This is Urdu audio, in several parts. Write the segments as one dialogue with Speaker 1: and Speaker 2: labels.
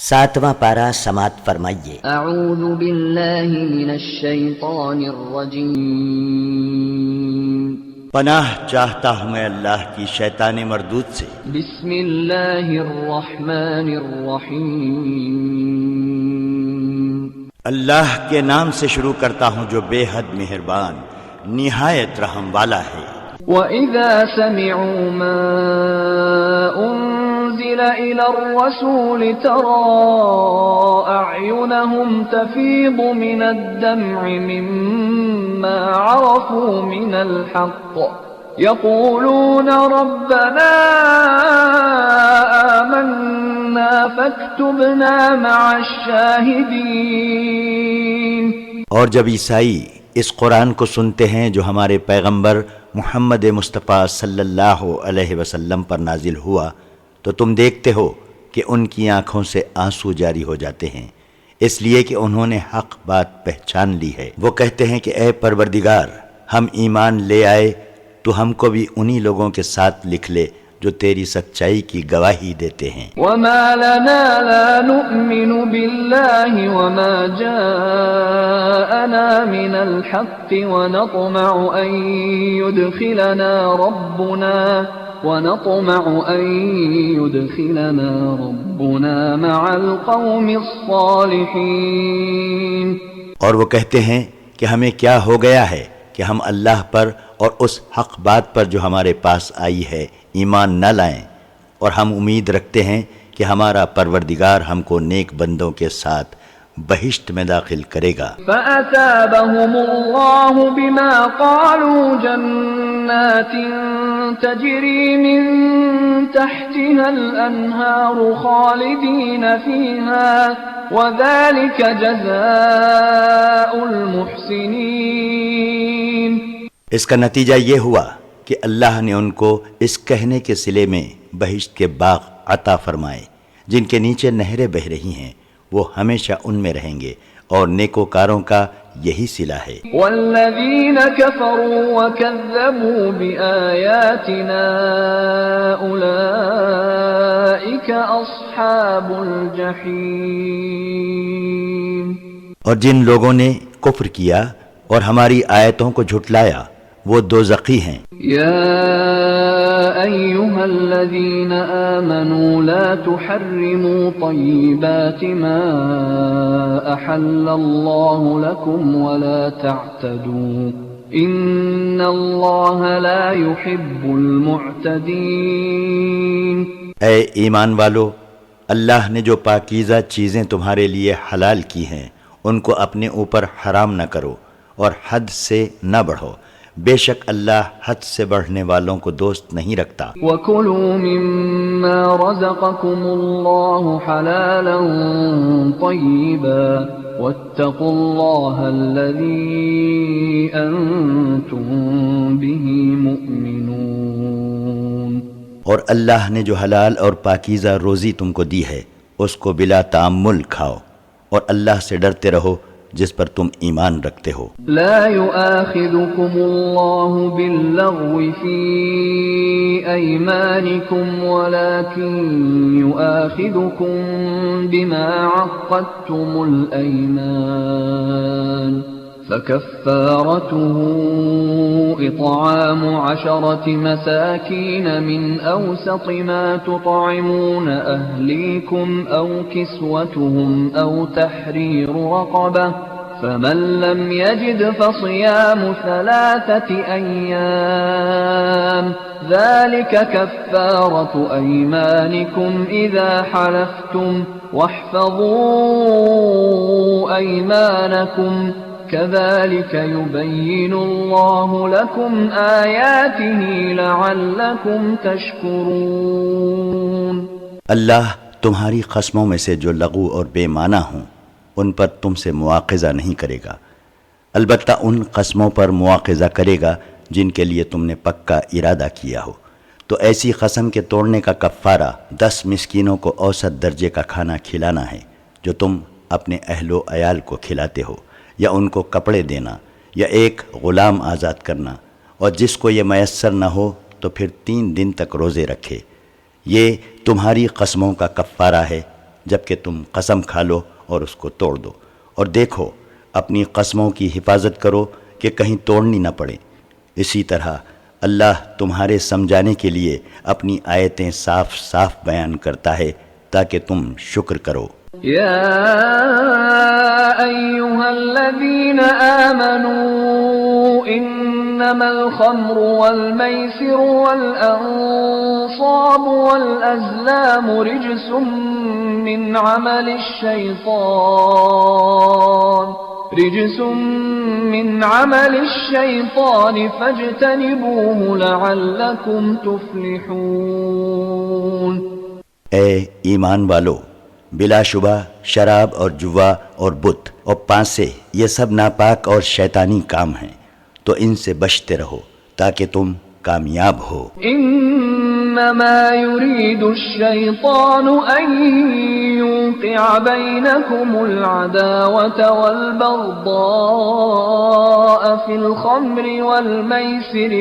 Speaker 1: 7واں پارہ سماعت فرمائیے۔
Speaker 2: اعوذ باللہ من الشیطان الرجیم،
Speaker 3: پناہ چاہتا ہوں میں اللہ کی شیطان مردود سے۔
Speaker 2: بسم اللہ الرحمن الرحیم،
Speaker 3: اللہ کے نام سے شروع کرتا ہوں جو بے حد مہربان نہایت رحم والا ہے۔
Speaker 2: وَإِذَا سَمِعُوا مَا أُنزِلَ إِلَى الرَّسُولِ تَرَىٰ أَعْيُنَهُمْ تَفِيضُ مِنَ الدَّمْعِ مِمَّا عَرَفُوا مِنَ الْحَقِّ يَقُولُونَ رَبَّنَا آمَنَّا فَاكْتُبْنَا مَعَ الشَّاهِدِينَ۔
Speaker 3: اور جب عیسائی اس قرآن کو سنتے ہیں جو ہمارے پیغمبر محمد مصطفیٰ صلی اللہ علیہ وسلم پر نازل ہوا، تو تم دیکھتے ہو کہ ان کی آنکھوں سے آنسو جاری ہو جاتے ہیں، اس لیے کہ انہوں نے حق بات پہچان لی ہے۔ وہ کہتے ہیں کہ اے پروردگار، ہم ایمان لے آئے تو ہم کو بھی انہی لوگوں کے ساتھ لکھ لے جو تیری سچائی کی گواہی دیتے ہیں۔
Speaker 2: وَمَا لَنَا لَا نُؤْمِنُ بِاللَّهِ وَمَا جَاءَنَا مِنَ الْحَقِّ وَنَطْمَعُ أَن يُدْخِلَنَا رَبُّنَا مَعَ الْقَوْمِ الصَّالِحِينَ۔
Speaker 3: اور وہ کہتے ہیں کہ ہمیں کیا ہو گیا ہے کہ ہم اللہ پر اور اس حق بات پر جو ہمارے پاس آئی ہے ایمان نہ لائیں، اور ہم امید رکھتے ہیں کہ ہمارا پروردگار ہم کو نیک بندوں کے ساتھ بہشت میں داخل کرے گا۔
Speaker 2: فَأَثَابَهُمُ اللَّهُ بِمَا قَالُوا جَنَّاتٍ تَجْرِي مِن تَحْتِهَا الْأَنْهَارُ خَالِدِينَ فِيهَا وَذَلِكَ جَزَاءُ الْمُحْسِنِينَ۔
Speaker 3: اس کا نتیجہ یہ ہوا کہ اللہ نے ان کو اس کہنے کے صلے میں بہشت کے باغ عطا فرمائے جن کے نیچے نہریں بہہ رہی ہیں، وہ ہمیشہ ان میں رہیں گے، اور نیکوکاروں کا یہی صلہ ہے۔
Speaker 2: والذین کفروا وکذبوا بآیاتنا اولئک اصحاب الجحیم۔
Speaker 3: اور جن لوگوں نے کفر کیا اور ہماری آیتوں کو جھٹلایا وہ دوزخی ہیں۔
Speaker 2: یا ایھا الذین آمنوا لا تحرموا طیبات ما احل اللہ لکم ولا تعتدوا ان اللہ لا يحب المعتدین۔
Speaker 3: اے ایمان والو، اللہ نے جو پاکیزہ چیزیں تمہارے لیے حلال کی ہیں ان کو اپنے اوپر حرام نہ کرو اور حد سے نہ بڑھو، بے شک اللہ حد سے بڑھنے والوں کو دوست نہیں رکھتا۔
Speaker 2: وَكُلُوا مِمَّا رَزَقَكُمُ اللَّهُ حَلَالًا طَيِّبًا وَاتَّقُوا اللَّهَ الَّذِي أَنتُم بِهِ مُؤْمِنُونَ۔
Speaker 3: اور اللہ نے جو حلال اور پاکیزہ روزی تم کو دی ہے اس کو بلا تعمل کھاؤ، اور اللہ سے ڈرتے رہو جس پر تم ایمان رکھتے ہو۔
Speaker 2: لا يؤاخذكم الله باللغو في أيمانكم ولكن يؤاخذكم بما عقدتم الأيمان فكفارته إطعام 10 مساكين من أوسط ما تطعمون أهليكم أو كسوتهم أو تحرير رقبة فمن لم يجد فصيام 3 أيام ذلك كفارة أيمانكم إذا حلفتم واحفظوا أيمانكم كذلك يبين الله لكم آياته لعلكم تشكرون۔
Speaker 3: اللہ تمہاری قسموں میں سے جو لغو اور بے معنی ہوں ان پر تم سے مواخذہ نہیں کرے گا، البتہ ان قسموں پر مواخذہ کرے گا جن کے لیے تم نے پکا ارادہ کیا ہو۔ تو ایسی قسم کے توڑنے کا کفارہ 10 مسکینوں کو اوسط درجے کا کھانا کھلانا ہے جو تم اپنے اہل و عیال کو کھلاتے ہو، یا ان کو کپڑے دینا، یا ایک غلام آزاد کرنا، اور جس کو یہ میسر نہ ہو تو پھر 3 دن تک روزے رکھے۔ یہ تمہاری قسموں کا کفارہ ہے جبکہ تم قسم کھا لو اور اس کو توڑ دو، اور دیکھو اپنی قسموں کی حفاظت کرو کہ کہیں توڑنی نہ پڑے۔ اسی طرح اللہ تمہارے سمجھانے کے لیے اپنی آیتیں صاف صاف بیان کرتا ہے تاکہ تم شکر کرو۔
Speaker 2: يا أيها الذين آمنوا إنما الخمر والميسر والأنصاب والأزلام رجس من عمل الشيطان فاجتنبوه لعلكم تفلحون۔
Speaker 3: اے ایمان والو، بلا شبہ شراب اور جوا اور بت اور پانسے یہ سب ناپاک اور شیطانی کام ہیں، تو ان سے بچتے رہو تاکہ تم کامیاب ہو۔
Speaker 2: انما يريد الشيطان ان يوقع بينكم العداوة والبغضاء في الخمر والميسر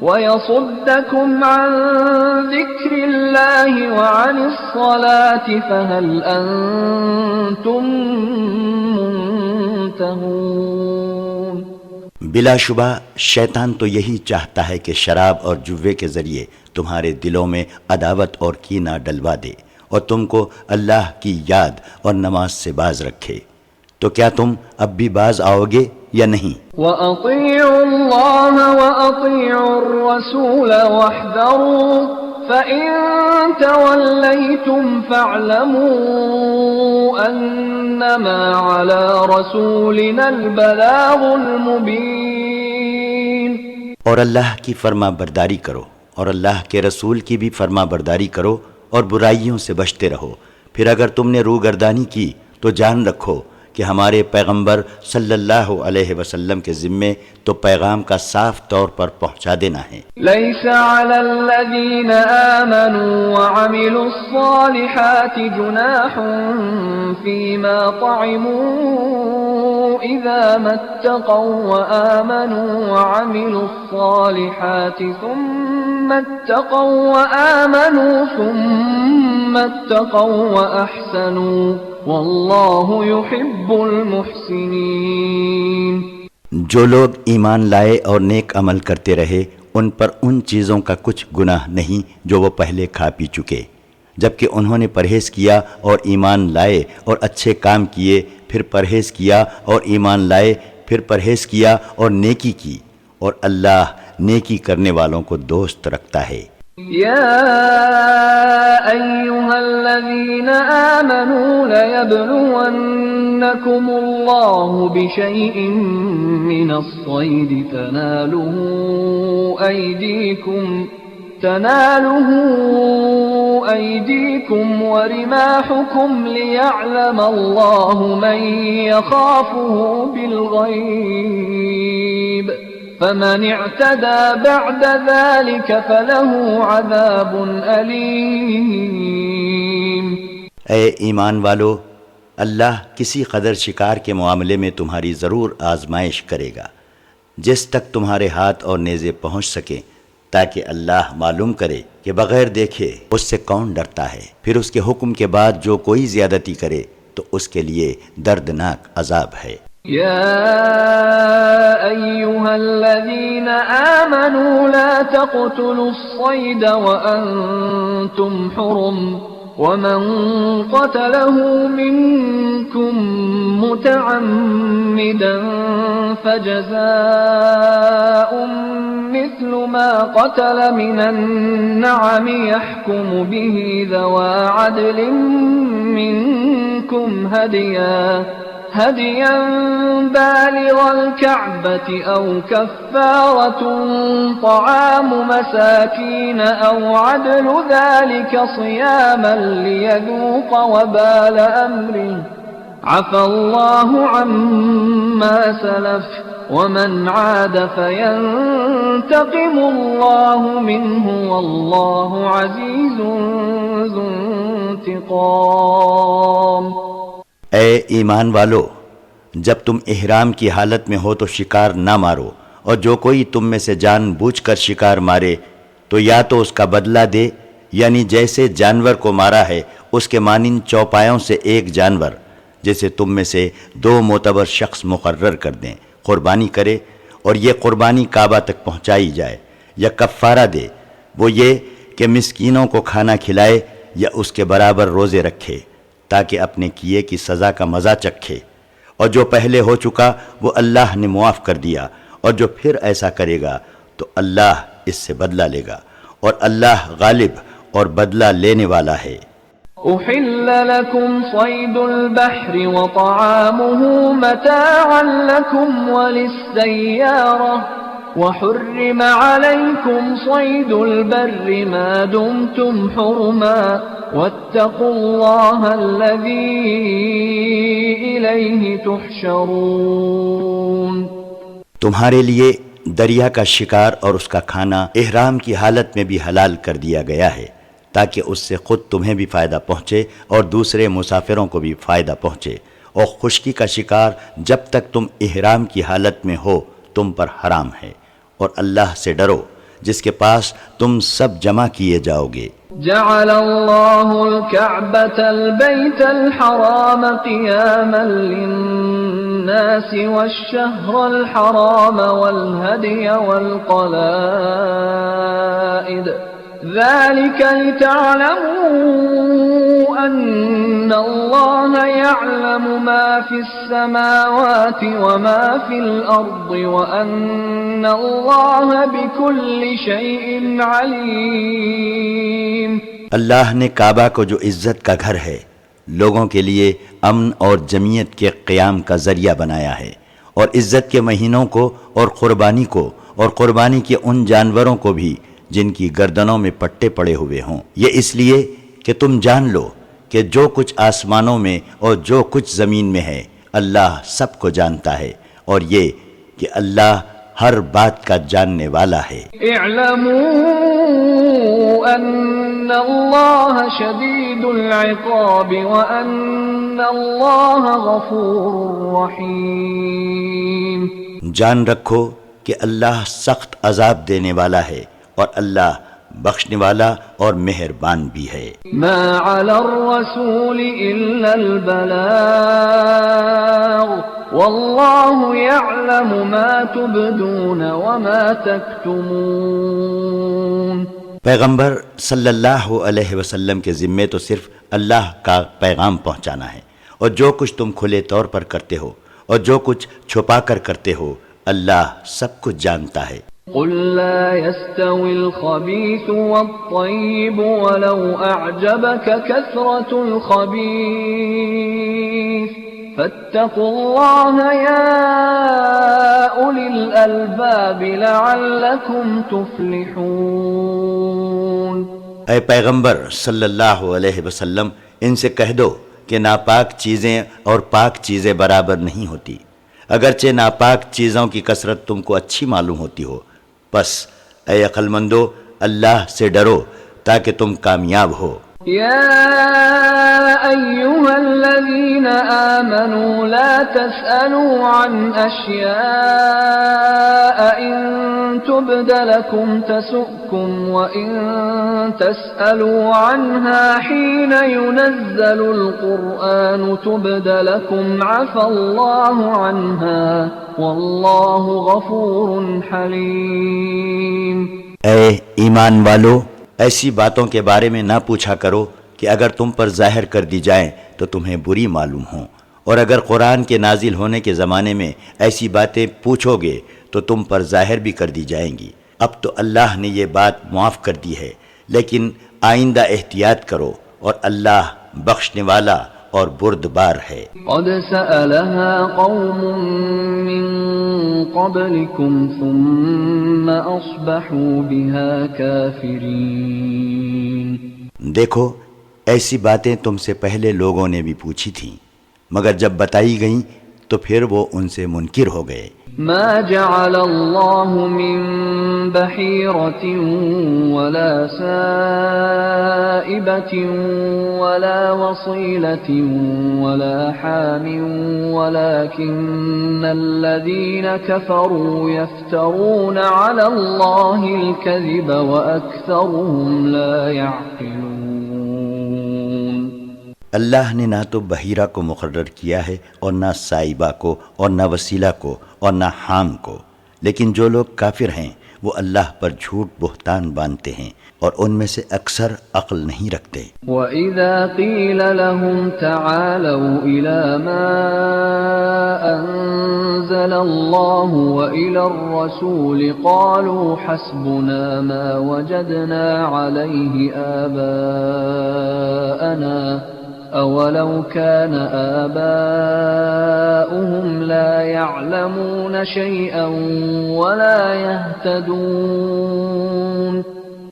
Speaker 2: ويصدكم عن ذكر الله وعن الصلاة فهل أنتم منتهون۔
Speaker 3: بلا شبہ شیطان تو یہی چاہتا ہے کہ شراب اور جوے کے ذریعے تمہارے دلوں میں عداوت اور کینہ ڈلوا دے اور تم کو اللہ کی یاد اور نماز سے باز رکھے، تو کیا تم اب بھی باز آؤ گے یا نہیں؟
Speaker 2: وَأَطِيعُوا اللَّهَ وَأَطِيعُوا الرَّسُولَ وَاحْذَرُوا فَإِن تَوَلَّيْتُمْ فَاعْلَمُوا أَنَّمَا عَلَى رَسُولِنَا الْبَلَاغُ الْمُبِينُ۔
Speaker 3: اور اللہ کی فرما برداری کرو اور اللہ کے رسول کی بھی فرما برداری کرو اور برائیوں سے بچتے رہو، پھر اگر تم نے روگردانی کی تو جان رکھو کہ ہمارے پیغمبر صلی اللہ علیہ وسلم کے ذمے تو پیغام کا صاف طور پر پہنچا دینا ہے۔
Speaker 2: ليس على الذين آمنوا وعملوا الصالحات جناح فيما طعموا إذا ما اتقوا وآمنوا وعملوا الصالحات ثم اتقوا وأحسنوا واللہ یحب المحسنین۔
Speaker 3: جو لوگ ایمان لائے اور نیک عمل کرتے رہے ان پر ان چیزوں کا کچھ گناہ نہیں جو وہ پہلے کھا پی چکے، جبکہ انہوں نے پرہیز کیا اور ایمان لائے اور اچھے کام کیے، پھر پرہیز کیا اور ایمان لائے، پھر پرہیز کیا اور نیکی کی، اور اللہ نیکی کرنے والوں کو دوست رکھتا ہے۔
Speaker 2: يا أيها الذين آمنوا ليبلونكم الله بشيء من الصيد تناله أيديكم ورماحكم ليعلم الله من يخافه بالغيب فمن اعتدى بعد ذلك فله عذاب علیم۔
Speaker 3: اے ایمان والو، اللہ کسی قدر شکار کے معاملے میں تمہاری ضرور آزمائش کرے گا، جس تک تمہارے ہاتھ اور نیزے پہنچ سکیں، تاکہ اللہ معلوم کرے کہ بغیر دیکھے اس سے کون ڈرتا ہے، پھر اس کے حکم کے بعد جو کوئی زیادتی کرے تو اس کے لیے دردناک عذاب ہے۔
Speaker 2: يا أيها الذين آمنوا لا تقتلوا الصيد وأنتم حرم ومن قتله منكم متعمدا فجزاء مثل ما قتل من النعم يحكم به ذوى عدل منكم هديا بالغ الكعبة أو كفارة طعام مساكين أو عدل ذلك صياما ليذوق وبال أمره عفى الله عما سلف ومن عاد فينتقم الله منه والله عزيز ذو انتقام۔
Speaker 3: اے ایمان والو، جب تم احرام کی حالت میں ہو تو شکار نہ مارو، اور جو کوئی تم میں سے جان بوجھ کر شکار مارے تو یا تو اس کا بدلہ دے یعنی جیسے جانور کو مارا ہے اس کے مانند چوپایوں سے ایک جانور جسے تم میں سے 2 معتبر شخص مقرر کر دیں قربانی کرے، اور یہ قربانی کعبہ تک پہنچائی جائے، یا کفارہ دے، وہ یہ کہ مسکینوں کو کھانا کھلائے یا اس کے برابر روزے رکھے تاکہ اپنے کیے کی سزا کا مزہ چکھے، اور جو پہلے ہو چکا وہ اللہ نے معاف کر دیا، اور جو پھر ایسا کرے گا تو اللہ اس سے بدلہ لے گا، اور اللہ غالب اور بدلہ لینے والا ہے۔
Speaker 2: أحل لكم صيد البحر وطعامه متاعا لكم وللسيارة وحرم عليكم صيد البر ما دمتم حرما واتقوا الله الذي إليه تحشرون۔
Speaker 3: تمہارے لیے دریا کا شکار اور اس کا کھانا احرام کی حالت میں بھی حلال کر دیا گیا ہے تاکہ اس سے خود تمہیں بھی فائدہ پہنچے اور دوسرے مسافروں کو بھی فائدہ پہنچے، اور خشکی کا شکار جب تک تم احرام کی حالت میں ہو تم پر حرام ہے، اور اللہ سے ڈرو جس کے پاس تم سب جمع کیے جاؤ گے۔
Speaker 2: جعل الله الكعبة البيت الحرام قياما للناس والشهر الحرام والهدي والقلائد ذلك لتعلموا أن الله يعلم ما في السماوات وما في الأرض وأن الله بكل شيء عليم۔
Speaker 3: اللہ نے کعبہ کو جو عزت کا گھر ہے لوگوں کے لیے امن اور جمعیت کے قیام کا ذریعہ بنایا ہے، اور عزت کے مہینوں کو اور قربانی کے ان جانوروں کو بھی جن کی گردنوں میں پٹے پڑے ہوئے ہوں، یہ اس لیے کہ تم جان لو کہ جو کچھ آسمانوں میں اور جو کچھ زمین میں ہے اللہ سب کو جانتا ہے، اور یہ کہ اللہ ہر بات کا جاننے والا ہے۔
Speaker 2: اعلموا ان اللہ شدید العقاب وان اللہ غفور رحیم۔
Speaker 3: جان رکھو کہ اللہ سخت عذاب دینے والا ہے اور اللہ بخشنے والا اور مہربان بھی ہے۔
Speaker 2: ما علی الرسول الا البلاغ واللہ یعلم ما تبدون وما تکتمون۔
Speaker 3: پیغمبر صلی اللہ علیہ وسلم کے ذمے تو صرف اللہ کا پیغام پہنچانا ہے، اور جو کچھ تم کھلے طور پر کرتے ہو اور جو کچھ چھپا کر کرتے ہو اللہ سب کچھ جانتا ہے۔
Speaker 2: قل لا يستوي الخبيث والطيب ولو أعجبك كثرة الخبيث فاتقوا الله يا أولي الألباب لعلكم تفلحون۔
Speaker 3: اے پیغمبر صلی اللہ علیہ وسلم ان سے کہہ دو کہ ناپاک چیزیں اور پاک چیزیں برابر نہیں ہوتی، اگرچہ ناپاک چیزوں کی کثرت تم کو اچھی معلوم ہوتی ہو، بس اے عقل مندو اللہ سے ڈرو تاکہ تم کامیاب ہو۔
Speaker 2: یا ایھا الذین آمنوا لا تسألوا عن اشیاء ان تبد لكم تسؤکم وان تسألوا عنها حين ينزل القرآن تبد لكم عفى الله عنها واللہ غفور حلیم۔
Speaker 3: اے ایمان والو ایسی باتوں کے بارے میں نہ پوچھا کرو کہ اگر تم پر ظاہر کر دی جائیں تو تمہیں بری معلوم ہوں، اور اگر قرآن کے نازل ہونے کے زمانے میں ایسی باتیں پوچھو گے تو تم پر ظاہر بھی کر دی جائیں گی۔ اب تو اللہ نے یہ بات معاف کر دی ہے، لیکن آئندہ احتیاط کرو، اور اللہ بخشنے والا اور بردبار ہے۔
Speaker 2: قد سألها قوم من قبلكم ثم أصبحوا بها كافرين۔
Speaker 3: دیکھو ایسی باتیں تم سے پہلے لوگوں نے بھی پوچھی تھیں، مگر جب بتائی گئیں تو پھر وہ ان سے منکر ہو گئے۔
Speaker 2: ما جعل الله من بحيرة ولا سائبة ولا وصيلة ولا حام ولكن الذين كفروا يفترون على الله الكذب وأكثرهم لا يعقلون۔
Speaker 3: اللہ نے نہ تو بحیرہ کو مقرر کیا ہے اور نہ سائبہ کو اور نہ وسیلہ کو اور نہ حام کو، لیکن جو لوگ کافر ہیں وہ اللہ پر جھوٹ بہتان باندھتے ہیں اور ان میں سے اکثر عقل نہیں رکھتے۔
Speaker 2: وَإِذَا قِيلَ لَهُمْ تَعَالَوْا إِلَى مَا أَنزَلَ اللَّهُ وَإِلَى الرَّسُولِ قَالُوا حَسْبُنَا مَا وَجَدْنَا عَلَيْهِ آبَاءَنَا أَوَلَوْ كَانَ آبَاؤُهُمْ لَا يَعْلَمُونَ شَيْئًا وَلَا يَهْتَدُونَ۔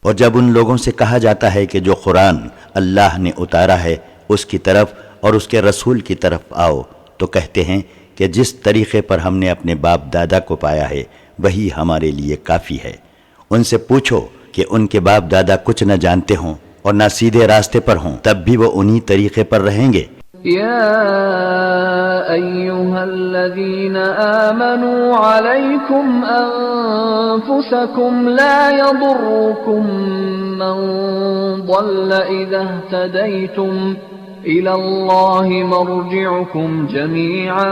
Speaker 3: اور جب ان لوگوں سے کہا جاتا ہے کہ جو قرآن اللہ نے اتارا ہے اس کی طرف اور اس کے رسول کی طرف آؤ، تو کہتے ہیں کہ جس طریقے پر ہم نے اپنے باپ دادا کو پایا ہے وہی ہمارے لیے کافی ہے۔ ان سے پوچھو کہ ان کے باپ دادا کچھ نہ جانتے ہوں اور نہ سیدھے راستے پر ہوں، تب بھی وہ انہی طریقے پر رہیں گے۔
Speaker 2: يا أيها الذين آمنوا عليكم أنفسكم لا يضركم من ضل إذا اهتديتم إلى الله مرجعكم جميعا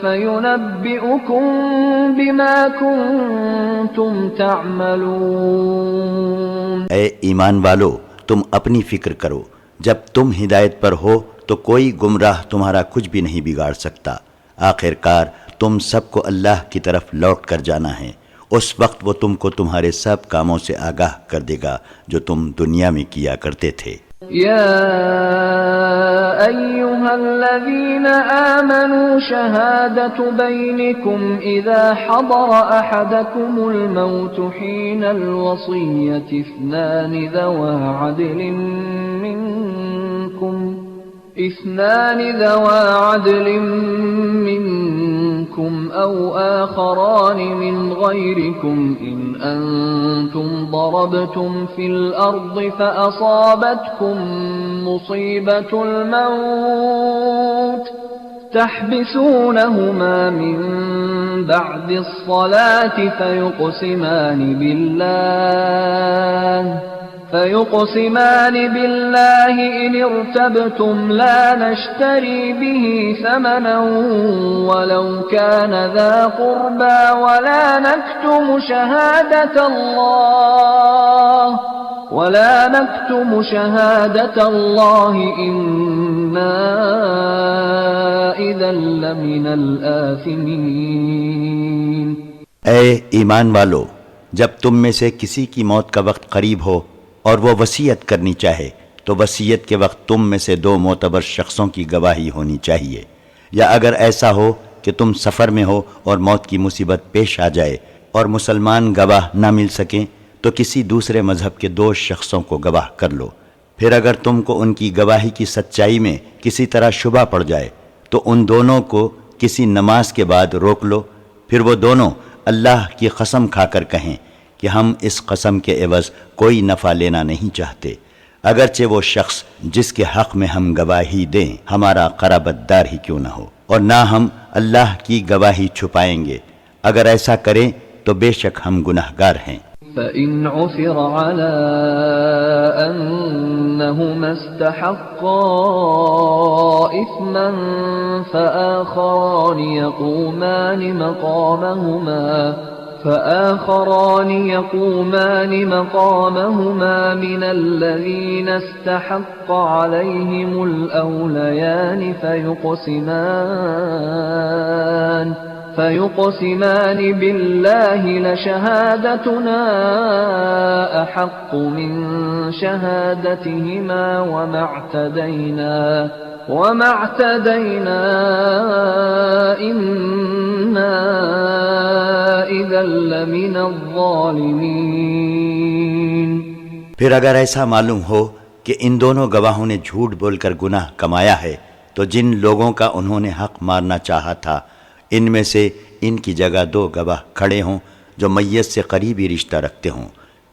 Speaker 2: فينبئكم بما كنتم تعملون۔
Speaker 3: اے ایمان والو، تم اپنی فکر کرو، جب تم ہدایت پر ہو تو کوئی گمراہ تمہارا کچھ بھی نہیں بگاڑ سکتا۔ آخر کار تم سب کو اللہ کی طرف لوٹ کر جانا ہے، اس وقت وہ تم کو تمہارے سب کاموں سے آگاہ کر دے گا جو تم دنیا میں کیا کرتے تھے۔
Speaker 2: يا أيها الذين آمنوا شهادة بينكم إذا حضر أحدكم الموت حين الوصية اثنان ذوى عدل منكم أو آخران من غيركم إن أنتم ضربتم في الأرض فأصابتكم مصيبة الموت تحبسونهما من بعد الصلاة فيقسمان بالله إن ارتبتم لا نشتري به ثمنا ولو كان ذا قربى ولا نكتم شهادة الله إنا إذا لمن الآثمين۔
Speaker 3: اے ایمان والو، جب تم میں سے کسی کی موت کا وقت قریب ہو اور وہ وصیت کرنی چاہے تو وصیت کے وقت تم میں سے دو معتبر شخصوں کی گواہی ہونی چاہیے، یا اگر ایسا ہو کہ تم سفر میں ہو اور موت کی مصیبت پیش آ جائے اور مسلمان گواہ نہ مل سکیں تو کسی دوسرے مذہب کے دو شخصوں کو گواہ کر لو۔ پھر اگر تم کو ان کی گواہی کی سچائی میں کسی طرح شبہ پڑ جائے تو ان دونوں کو کسی نماز کے بعد روک لو، پھر وہ دونوں اللہ کی قسم کھا کر کہیں کہ ہم اس قسم کے عوض کوئی نفع لینا نہیں چاہتے، اگرچہ وہ شخص جس کے حق میں ہم گواہی دیں ہمارا قرابت دار ہی کیوں نہ ہو، اور نہ ہم اللہ کی گواہی چھپائیں گے، اگر ایسا کریں تو بے شک ہم گناہگار ہیں۔
Speaker 2: فَإِنْ عُثِرَ عَلَىٰ أَنَّهُمَا اسْتَحَقَّا إِثْمًا فَآخَرَانِ يقومان من الذين استحق عليهم الأوليان فيقسمان بالله لشهادتنا أحق من شهادتهما وما اعتدينا إنا إذا لمن الظالمين۔
Speaker 3: پھر اگر ایسا معلوم ہو کہ ان دونوں گواہوں نے جھوٹ بول کر گناہ کمایا ہے تو جن لوگوں کا انہوں نے حق مارنا چاہا تھا ان میں سے ان کی جگہ 2 گواہ کھڑے ہوں جو میت سے قریبی رشتہ رکھتے ہوں،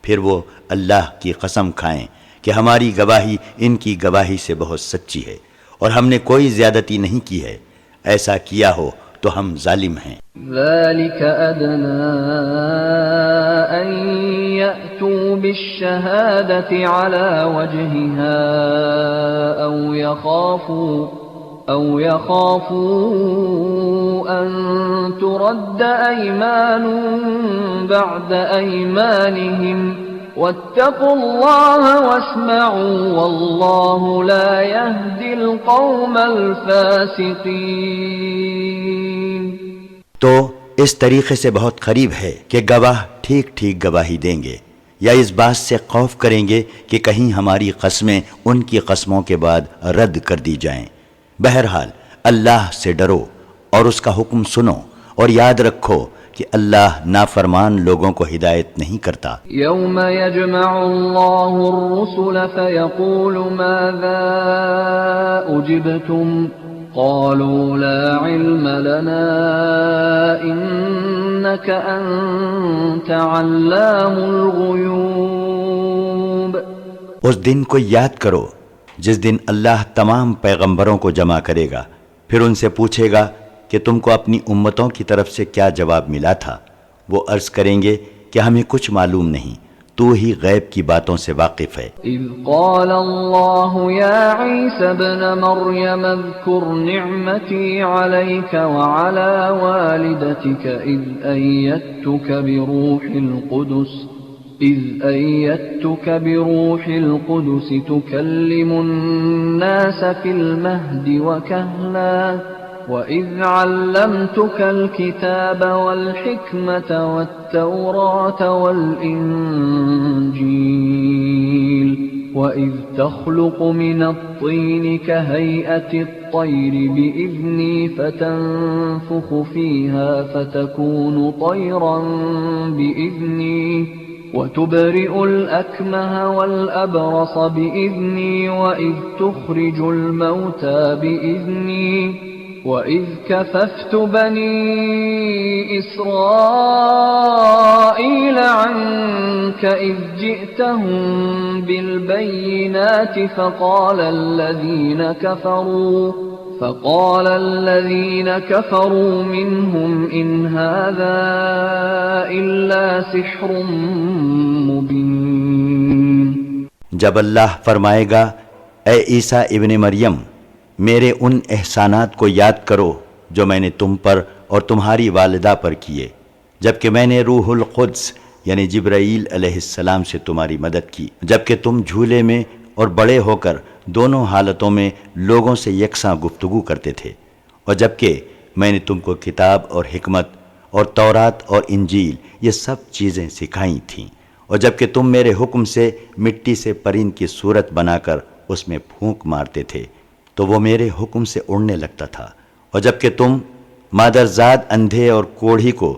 Speaker 3: پھر وہ اللہ کی قسم کھائیں کہ ہماری گواہی ان کی گواہی سے بہت سچی ہے اور ہم نے کوئی زیادتی نہیں کی ہے، ایسا کیا ہو تو ہم ظالم ہیں۔
Speaker 2: ذلك أدنى أن يأتوا بالشهادة على وجهها أو يخافوا أن ترد أيمان بعد أيمانهم واتقوا الله واسمعوا والله لا يهدي القوم الفاسقين۔
Speaker 3: تو اس طریقے سے بہت قریب ہے کہ گواہ ٹھیک ٹھیک گواہی دیں گے، یا اس بات سے خوف کریں گے کہ کہیں ہماری قسمیں ان کی قسموں کے بعد رد کر دی جائیں۔ بہرحال اللہ سے ڈرو اور اس کا حکم سنو، اور یاد رکھو کہ اللہ نافرمان لوگوں کو ہدایت نہیں کرتا۔
Speaker 2: یوم یجمع اللہ الرسل فیقول ماذا اجبتم قالوا لا علم لنا انك انت علام الغیوب۔
Speaker 3: اس دن کو یاد کرو جس دن اللہ تمام پیغمبروں کو جمع کرے گا، پھر ان سے پوچھے گا کہ تم کو اپنی امتوں کی طرف سے کیا جواب ملا تھا۔ وہ عرض کریں گے کہ ہمیں کچھ معلوم نہیں، تو ہی غیب کی باتوں سے واقف ہے۔
Speaker 2: اذ قال اللہ یا عیسی ابن مریم اذکر نعمتی علیک وعلی والدتک اذ أيدتك بروح القدس تكلم الناس في المهد وكهلا وإذ علمتك الكتاب والحكمة والتوراة والإنجيل وإذ تخلق من الطين كهيئة الطير بإذني فتنفخ فيها فتكون طيرا بإذني وتبرئ الأكمه والأبرص بإذني وإذ تخرج الموتى بإذني وإذ كففت بني إسرائيل عنك إذ جئتهم بالبينات فقال الذين كفروا منهم إن هذا إلا سحر مبين۔
Speaker 3: جب اللہ فرمائے گا اے عیسیٰ ابن مریم، میرے ان احسانات کو یاد کرو جو میں نے تم پر اور تمہاری والدہ پر کیے، جبکہ میں نے روح القدس یعنی جبرائیل علیہ السلام سے تمہاری مدد کی، جبکہ تم جھولے میں اور بڑے ہو کر دونوں حالتوں میں لوگوں سے یکساں گفتگو کرتے تھے، اور جبکہ میں نے تم کو کتاب اور حکمت اور تورات اور انجیل یہ سب چیزیں سکھائی تھیں، اور جبکہ تم میرے حکم سے مٹی سے پرند کی صورت بنا کر اس میں پھونک مارتے تھے تو وہ میرے حکم سے اڑنے لگتا تھا، اور جبکہ تم مادرزاد اندھے اور کوڑھی کو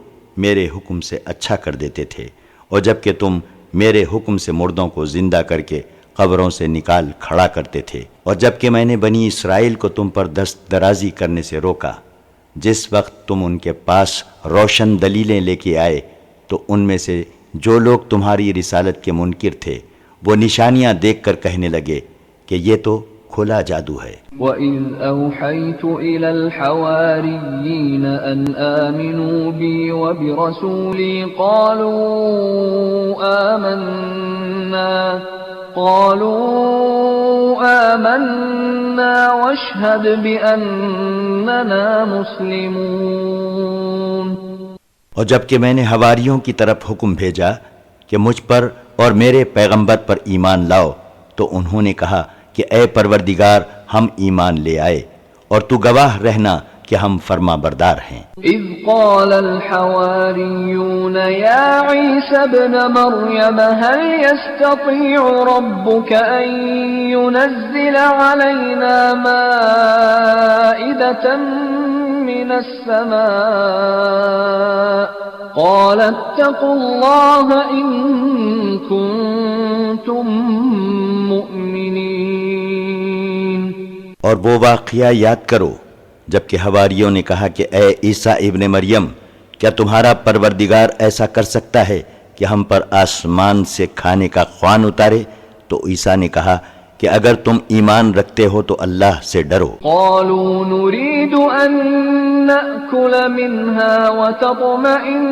Speaker 3: میرے حکم سے اچھا کر دیتے تھے، اور جبکہ تم میرے حکم سے مردوں کو زندہ کر کے قبروں سے نکال کھڑا کرتے تھے، اور جبکہ میں نے بنی اسرائیل کو تم پر دست درازی کرنے سے روکا، جس وقت تم ان کے پاس روشن دلیلیں لے کے آئے تو ان میں سے جو لوگ تمہاری رسالت کے منکر تھے وہ نشانیاں دیکھ کر کہنے لگے کہ یہ تو کھلا جادو ہے۔
Speaker 2: وَإِذْ أَوْحَيْتُ إِلَى الْحَوَارِيِّينَ أَنْ آمِنُوا بِي وَبِرَسُولِي قَالُوا آمَنَّا وَاشْهَدْ بِأَنَّنَا مُسْلِمُونَ۔
Speaker 3: اور جبکہ میں نے حواریوں کی طرف حکم بھیجا کہ مجھ پر اور میرے پیغمبر پر ایمان لاؤ تو انہوں نے کہا کہ اے پروردگار ہم ایمان لے آئے، اور تو گواہ رہنا کہ ہم فرما بردار ہیں۔
Speaker 2: اذ قال الحواریون یا عیسی ابن مریم هل يستطيع ربك ان ينزل علينا مائدة من السماء قال اتقوا الله ان كنتم مؤمنین۔
Speaker 3: اور وہ واقعہ یاد کرو جبکہ حواریوں نے کہا کہ اے عیسیٰ ابن مریم، کیا تمہارا پروردگار ایسا کر سکتا ہے کہ ہم پر آسمان سے کھانے کا خوان اتارے؟ تو عیسیٰ نے کہا کہ اگر تم ایمان رکھتے ہو تو اللہ سے ڈرو۔
Speaker 2: قالوا نريد أن نأكل منها وتطمئن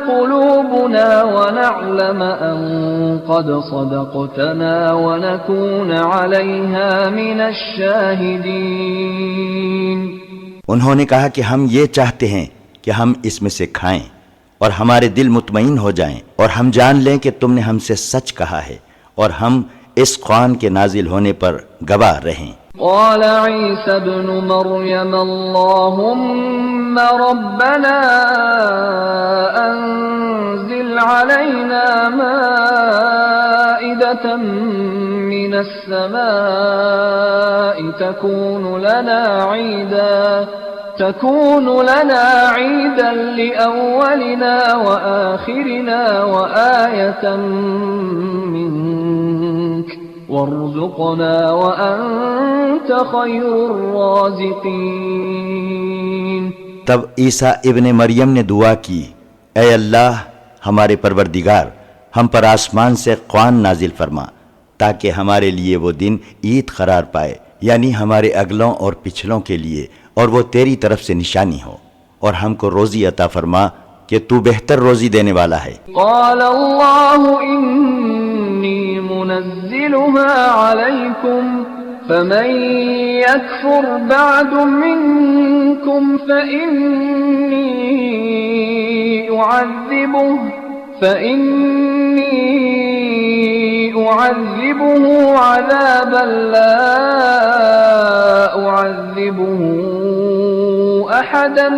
Speaker 2: قلوبنا ونعلم أن قد صدقتنا ونكون عليها من الشاهدين۔
Speaker 3: انہوں نے کہا کہ ہم یہ چاہتے ہیں کہ ہم اس میں سے کھائیں اور ہمارے دل مطمئن ہو جائیں اور ہم جان لیں کہ تم نے ہم سے سچ کہا ہے اور ہم اس خوان کے نازل ہونے پر گواہ رہیں۔
Speaker 2: قال عيسى ابن مريم اللهم ربنا أنزل علينا مائدة من السماء تكون لنا عيدا لأولنا وآخرنا وآية منك وارزقنا وأنت خير الرازقين۔
Speaker 3: تب عیسیٰ ابن مریم نے دعا کی، اے اللہ ہمارے پروردگار، ہم پر آسمان سے خوان نازل فرما تاکہ ہمارے لیے وہ دن عید قرار پائے، یعنی ہمارے اگلوں اور پچھلوں کے لیے، اور وہ تیری طرف سے نشانی ہو، اور ہم کو روزی عطا فرما کہ تو بہتر روزی دینے والا ہے۔
Speaker 2: قال اللہ انی منزلها عليكم فمن يكفر بعد منكم فإني أعذبه عذابا لا أعذبه أحدا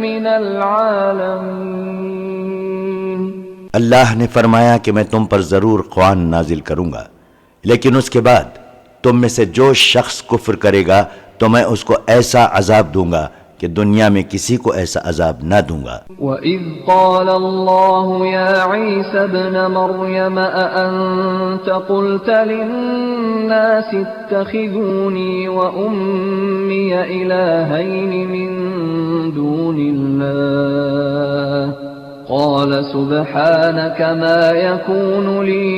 Speaker 2: من العالمين۔
Speaker 3: اللہ نے فرمایا کہ میں تم پر ضرور خوان نازل کروں گا، لیکن اس کے بعد تم میں سے جو شخص کفر کرے گا تو میں اس کو ایسا عذاب دوں گا کہ دنیا میں کسی کو ایسا عذاب نہ دوں گا۔
Speaker 2: وَإِذْ قَالَ اللَّهُ يَا عِيسَى ابْنَ مَرْيَمَ أَأَنْتَ قُلْتَ لِلنَّاسِ اتَّخِذُونِي وَأُمِّيَ إِلَٰهَيْنِ مِن دُونِ اللَّهِ قال سبحانك ما يكون لي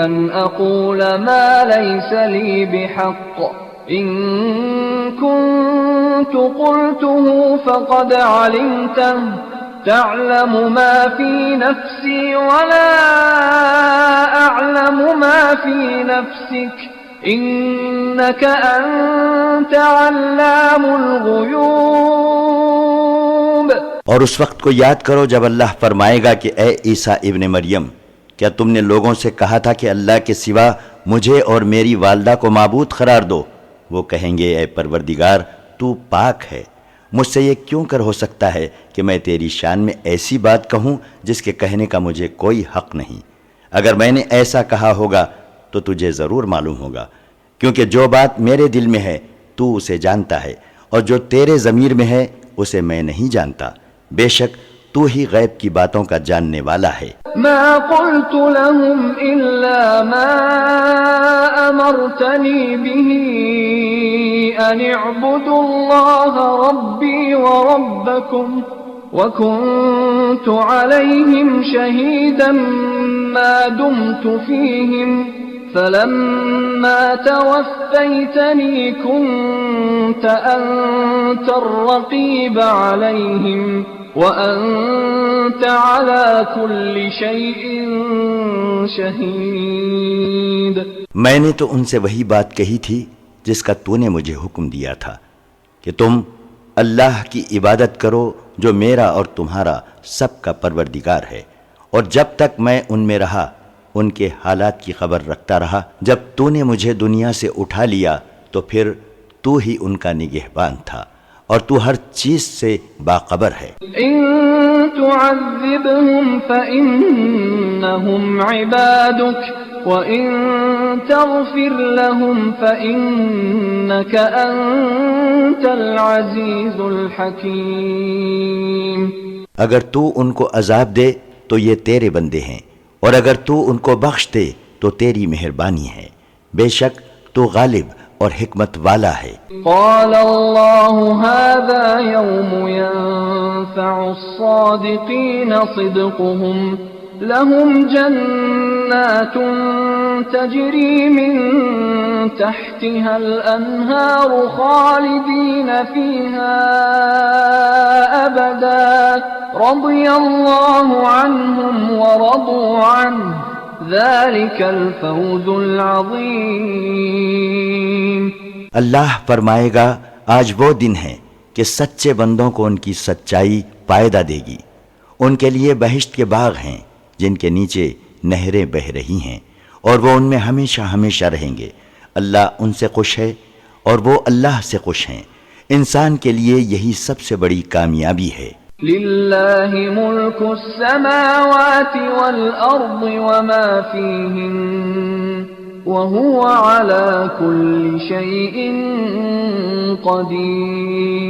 Speaker 2: أن أقول ما ليس لي بحق إن كنت قلته فقد علمته تعلم ما في نفسي ولا أعلم ما في نفسك إنك أنت علام الغيوب۔
Speaker 3: اور اس وقت کو یاد کرو جب اللہ فرمائے گا کہ اے عیسیٰ ابن مریم، کیا تم نے لوگوں سے کہا تھا کہ اللہ کے سوا مجھے اور میری والدہ کو معبود قرار دو؟ وہ کہیں گے اے پروردگار تو پاک ہے، مجھ سے یہ کیوں کر ہو سکتا ہے کہ میں تیری شان میں ایسی بات کہوں جس کے کہنے کا مجھے کوئی حق نہیں۔ اگر میں نے ایسا کہا ہوگا تو تجھے ضرور معلوم ہوگا، کیونکہ جو بات میرے دل میں ہے تو اسے جانتا ہے، اور جو تیرے ضمیر میں ہے اسے میں نہیں جانتا۔ بے شک تو ہی غیب کی باتوں کا جاننے والا ہے۔
Speaker 2: ما قلت لهم إلا ما أمرتني به أن اعبدوا الله ربي وربكم وكنت عليهم شهيدا ما دمت فيهم فلما توفيتني كنت أنت الرقيب عليهم وأنت على كل شيء شهيد۔
Speaker 3: میں نے تو ان سے وہی بات کہی تھی جس کا تو نے مجھے حکم دیا تھا کہ تم اللہ کی عبادت کرو جو میرا اور تمہارا سب کا پروردگار ہے، اور جب تک میں ان میں رہا ان کے حالات کی خبر رکھتا رہا۔ جب تو نے مجھے دنیا سے اٹھا لیا تو پھر تو ہی ان کا نگہبان تھا، اور تو ہر چیز سے باخبر ہے۔
Speaker 2: إن تعذبهم فإنهم عبادك وإن تغفر لهم فإنك أنت العزيز الحكيم۔
Speaker 3: اگر تو ان کو عذاب دے تو یہ تیرے بندے ہیں، اور اگر تو ان کو بخش دے تو تیری مہربانی ہے، بے شک تو غالب اور حکمت والا ہے۔
Speaker 2: قال الله هذا يوم ينفع الصادقين صدقهم لهم جنات تجري من تحتها الأنهار خالدين فيها أبدا رضي الله عنهم ورضوا عنه ذلك الفوز العظيم۔
Speaker 3: اللہ فرمائے گا آج وہ دن ہے کہ سچے بندوں کو ان کی سچائی فائدہ دے گی۔ ان کے لیے بہشت کے باغ ہیں جن کے نیچے نہریں بہہ رہی ہیں اور وہ ان میں ہمیشہ ہمیشہ رہیں گے۔ اللہ ان سے خوش ہے اور وہ اللہ سے خوش ہیں۔ انسان کے لیے یہی سب سے بڑی کامیابی ہے۔
Speaker 2: للہ ملک السماوات والارض وما فیہن وهو على كل شيء قدیر۔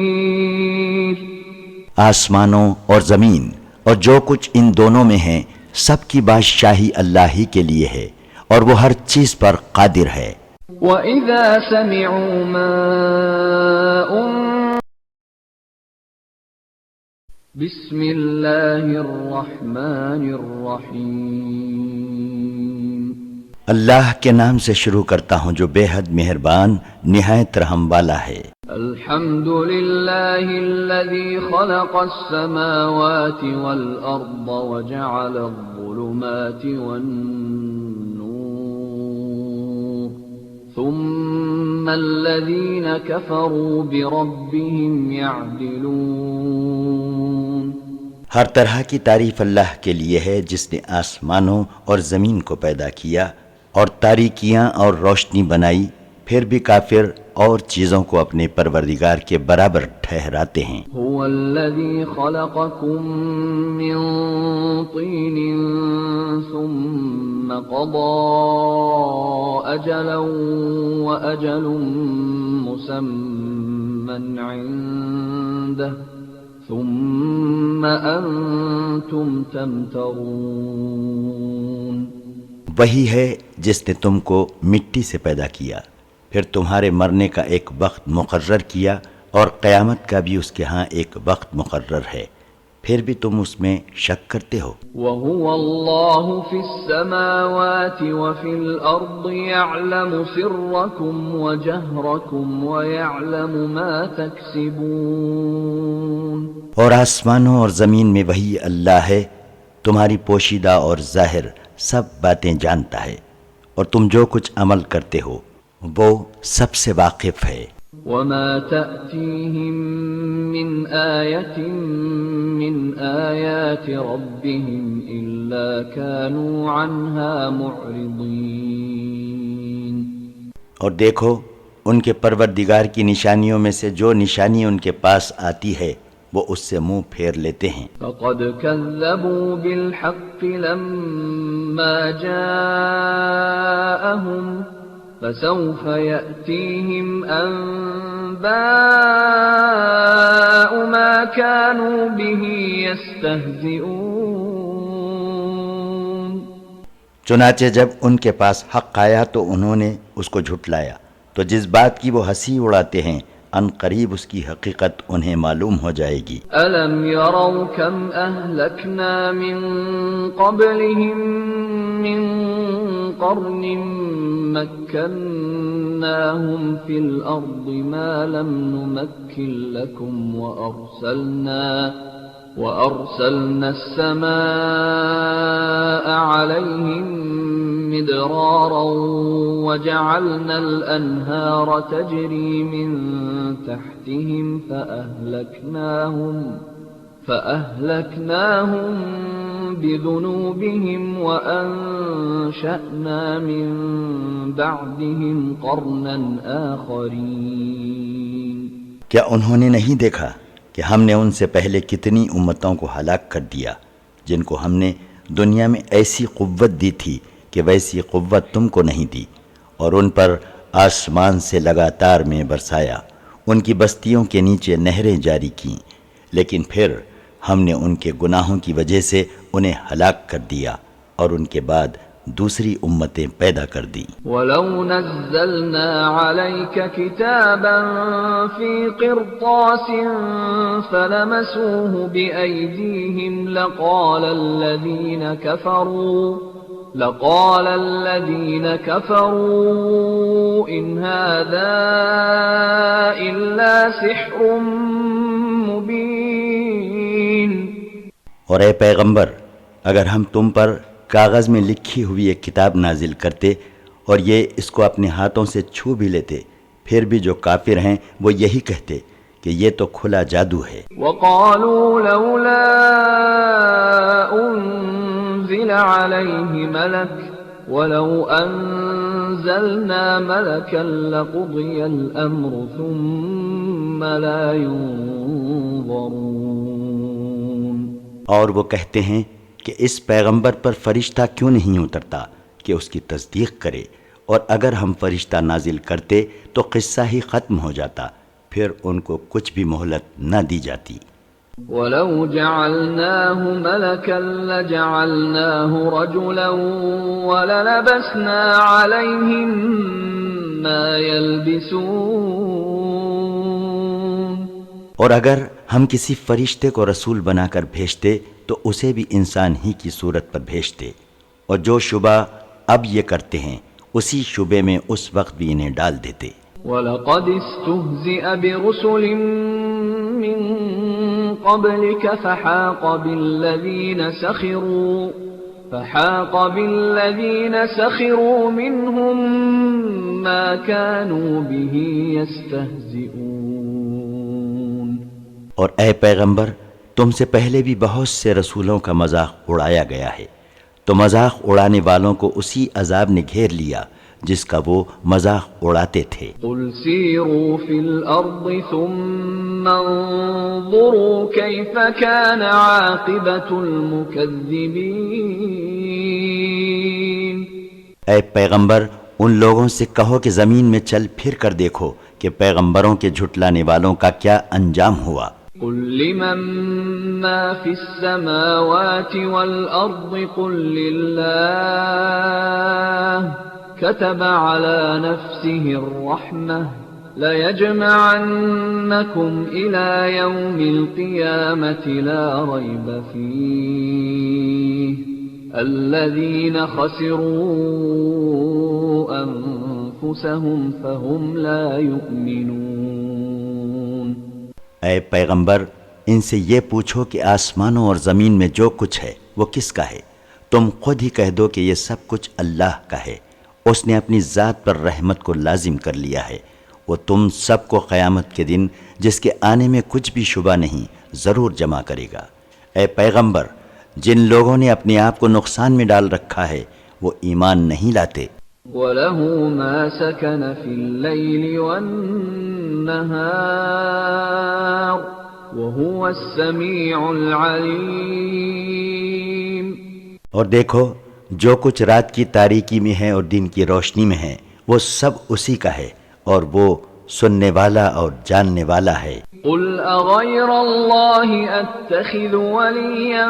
Speaker 3: آسمانوں اور زمین اور جو کچھ ان دونوں میں ہیں سب کی بادشاہی اللہ ہی کے لیے ہے اور وہ ہر چیز پر قادر ہے۔
Speaker 2: وَإِذَا سَمِعُوا مَا بسم اللہ الرحمن الرحیم۔
Speaker 3: اللہ کے نام سے شروع کرتا ہوں جو بے حد مہربان نہایت رحم والا ہے۔
Speaker 2: الحمد للہ الذی خلق السماوات والارض وجعل الظلمات والنور ثم الذین کفروا بربهم یعدلون۔
Speaker 3: ہر طرح کی تعریف اللہ کے لیے ہے جس نے آسمانوں اور زمین کو پیدا کیا اور تاریکیاں اور روشنی بنائی، پھر بھی کافر اور چیزوں کو اپنے پروردگار کے برابر ٹھہراتے ہیں۔
Speaker 2: هو الذي خلقكم من طين ثم قضى أجلا وأجل مسمى عنده ثم أنتم تمترون۔
Speaker 3: وہی ہے جس نے تم کو مٹی سے پیدا کیا، پھر تمہارے مرنے کا ایک وقت مقرر کیا اور قیامت کا بھی اس کے ہاں ایک وقت مقرر ہے، پھر بھی تم اس میں شک کرتے ہو۔
Speaker 2: وَهُوَ اللَّهُ فِي السَّمَاوَاتِ وَفِي الْأَرْضِ يَعْلَمُ سِرَّكُمْ وَجَهْرَكُمْ وَيَعْلَمُ مَا تَكْسِبُونَ۔
Speaker 3: اور آسمانوں اور زمین میں وہی اللہ ہے، تمہاری پوشیدہ اور ظاہر سب باتیں جانتا ہے، اور تم جو کچھ عمل کرتے ہو وہ سب سے واقف ہے۔
Speaker 2: وَمَا تَأْتِيهِم مِّنْ آيَةٍ مِّنْ آيَاتِ رَبِّهِمْ إِلَّا كَانُوا عَنْهَا مُعْرِضِينَ۔
Speaker 3: اور دیکھو ان کے پروردگار کی نشانیوں میں سے جو نشانی ان کے پاس آتی ہے وہ اس سے منہ پھیر لیتے ہیں۔
Speaker 2: فَقَدْ كَذَّبُوا بِالْحَقِّ لَمَّا جَاءَهُمْ فَسَوْفَ يَأْتِيهِمْ أَنبَاءُ مَا كَانُوا بِهِ يَسْتَهْزِئُونَ۔
Speaker 3: چنانچہ جب ان کے پاس حق آیا تو انہوں نے اس کو جھٹلایا، تو جس بات کی وہ ہنسی اڑاتے ہیں ان قریب اس کی حقیقت انہیں معلوم ہو جائے گی۔
Speaker 2: أَلَمْ يَرَوْا كَمْ أَهْلَكْنَا مِنْ قَبْلِهِمْ مِنْ قَرْنٍ مَكَّنَّاهُمْ فِي الْأَرْضِ مَا لَمْ نُمَكِّنْ لَكُمْ وَأَرْسَلْنَا السَّمَاءَ عَلَيْهِمْ مِدْرَارًا وَجَعَلْنَا الْأَنْهَارَ تَجْرِي مِنْ تَحْتِهِمْ فَأَهْلَكْنَاهُمْ بِذُنُوبِهِمْ وَأَنشَأْنَا مِنْ بَعْدِهِمْ قَرْنًا آخَرِينَ۔
Speaker 3: کیا انہوں نے نہیں دیکھا کہ ہم نے ان سے پہلے کتنی امتوں کو ہلاک کر دیا جن کو ہم نے دنیا میں ایسی قوت دی تھی کہ ویسی قوت تم کو نہیں دی، اور ان پر آسمان سے لگاتار میں برسایا، ان کی بستیوں کے نیچے نہریں جاری کیں، لیکن پھر ہم نے ان کے گناہوں کی وجہ سے انہیں ہلاک کر دیا، اور ان کے بعد دوسری امتیں پیدا کر دی۔
Speaker 2: وَلَوْ نَزَّلْنَا عَلَيْكَ كِتَابًا فِي قِرْطَاسٍ فَلَمَسُوهُ بِأَيْدِيهِمْ لقال الذين كفروا إن هذا إلا سحر مبين۔
Speaker 3: اور اے پیغمبر، اگر ہم تم پر کاغذ میں لکھی ہوئی ایک کتاب نازل کرتے اور یہ اس کو اپنے ہاتھوں سے چھو بھی لیتے، پھر بھی جو کافر ہیں وہ یہی کہتے کہ یہ تو کھلا جادو ہے۔
Speaker 2: وقالوا لولا انزل عليه ملك ولو انزلنا ملكا لقضي الامر ثم لا ينظرون۔
Speaker 3: اور وہ کہتے ہیں کہ اس پیغمبر پر فرشتہ کیوں نہیں اترتا کہ اس کی تصدیق کرے، اور اگر ہم فرشتہ نازل کرتے تو قصہ ہی ختم ہو جاتا، پھر ان کو کچھ بھی مہلت نہ دی جاتی۔
Speaker 2: وَلَوْ جَعَلْنَاهُ مَلَكًا لَجَعَلْنَاهُ رَجُلًا وَلَلَبَسْنَا عَلَيْهِمْ مَا يَلْبِسُونَ۔
Speaker 3: اور اگر ہم کسی فرشتے کو رسول بنا کر بھیجتے تو اسے بھی انسان ہی کی صورت پر بھیجتے، اور جو شبہ اب یہ کرتے ہیں اسی شبے میں اس وقت بھی انہیں ڈال دیتے۔
Speaker 2: وَلَقَدِ اسْتُهْزِئَ بِرُسُلٍ مِّن قَبْلِكَ فَحَاقَ بِالَّذِينَ سَخِرُوا مِنْهُمْ مَا كَانُوا بِهِ يَسْتَهْزِئُونَ۔
Speaker 3: اور اے پیغمبر، تم سے پہلے بھی بہت سے رسولوں کا مذاق اڑایا گیا ہے، تو مذاق اڑانے والوں کو اسی عذاب نے گھیر لیا جس کا وہ مذاق اڑاتے تھے۔
Speaker 2: قُلْ سِيرُوا فِي الْأَرْضِ ثُمَّ انظُرُوا كَيْفَ كَانَ عَاقِبَةُ الْمُكَذِّبِينَ۔
Speaker 3: اے پیغمبر، ان لوگوں سے کہو کہ زمین میں چل پھر کر دیکھو کہ پیغمبروں کے جھٹلانے والوں کا کیا انجام ہوا۔
Speaker 2: قُل لِّمَن مَّا فِي السَّمَاوَاتِ وَالْأَرْضِ قُل لِّلَّهِ كتب على نفسه الرحمة ليجمعنكم إلى يوم القيامة لا ريب فيه الذين خسروا أنفسهم فهم لا يؤمنون۔
Speaker 3: اے پیغمبر، ان سے یہ پوچھو کہ آسمانوں اور زمین میں جو کچھ ہے وہ کس کا ہے؟ تم خود ہی کہہ دو کہ یہ سب کچھ اللہ کا ہے، اس نے اپنی ذات پر رحمت کو لازم کر لیا ہے، وہ تم سب کو قیامت کے دن جس کے آنے میں کچھ بھی شبہ نہیں ضرور جمع کرے گا۔ اے پیغمبر، جن لوگوں نے اپنے آپ کو نقصان میں ڈال رکھا ہے وہ ایمان نہیں لاتے۔
Speaker 2: وَلَهُ مَا سَكَنَ فِي اللَّيْلِ وَالنَّهَارِ وَهُوَ السَّمِيعُ الْعَلِيمُ۔
Speaker 3: اور دیکھو، جو کچھ رات کی تاریکی میں ہے اور دن کی روشنی میں ہے وہ سب اسی کا ہے، اور وہ سننے والا اور جاننے والا ہے۔
Speaker 2: قُلْ أَغَيْرَ اللَّهِ أَتَّخِذُ وَلِيًّا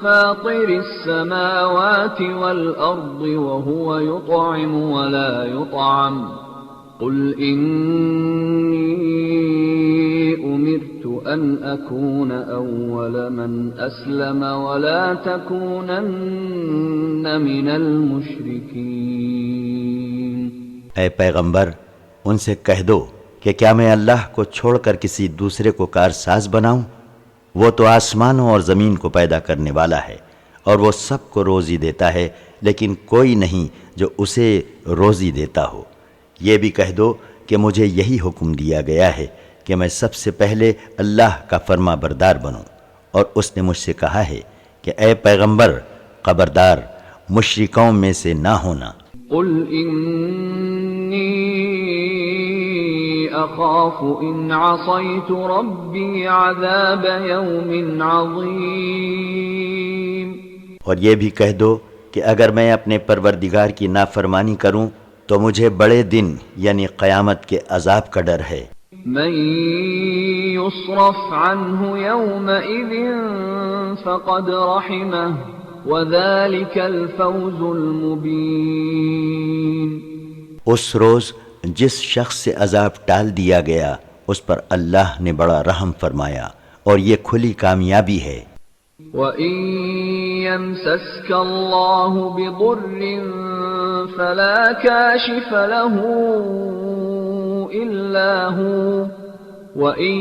Speaker 2: فَاطِرِ السَّمَاوَاتِ وَالْأَرْضِ وَهُوَ يُطْعِمُ وَلَا يُطْعَمُ قُلْ إِنِّي أُمِرْتُ أَنْ أَكُونَ أَوَّلَ مَنْ أَسْلَمَ وَلَا تَكُونَنَّ مِنَ الْمُشْرِكِينَ۔
Speaker 3: اے پیغمبر، ان سے کہہ دو کہ کیا میں اللہ کو چھوڑ کر کسی دوسرے کو کارساز بناؤں؟ وہ تو آسمانوں اور زمین کو پیدا کرنے والا ہے، اور وہ سب کو روزی دیتا ہے، لیکن کوئی نہیں جو اسے روزی دیتا ہو۔ یہ بھی کہہ دو کہ مجھے یہی حکم دیا گیا ہے کہ میں سب سے پہلے اللہ کا فرما بردار بنوں، اور اس نے مجھ سے کہا ہے کہ اے پیغمبر، خبردار مشرکوں میں سے نہ ہونا۔
Speaker 2: قُلْ إِنِّي أَخَافُ إِنْ عَصَيْتُ رَبِّي عَذَابَ يَوْمٍ عَظِيمٍ۔
Speaker 3: اور یہ بھی کہہ دو کہ اگر میں اپنے پروردگار کی نافرمانی کروں تو مجھے بڑے دن یعنی قیامت کے عذاب کا ڈر ہے۔
Speaker 2: مَن يُصْرَفْ عَنْهُ يَوْمَئِذٍ فَقَدْ رَحِمَهُ وذلك الفوز المبين.
Speaker 3: اس روز جس شخص سے عذاب ٹال دیا گیا اس پر اللہ نے بڑا رحم فرمایا اور یہ کھلی کامیابی ہے.
Speaker 2: وَإِن يَمْسَسْكَ اللَّهُ بِضُرٍّ فَلَا كَاشِفَ لَهُ إِلَّا هُوَ وَإِن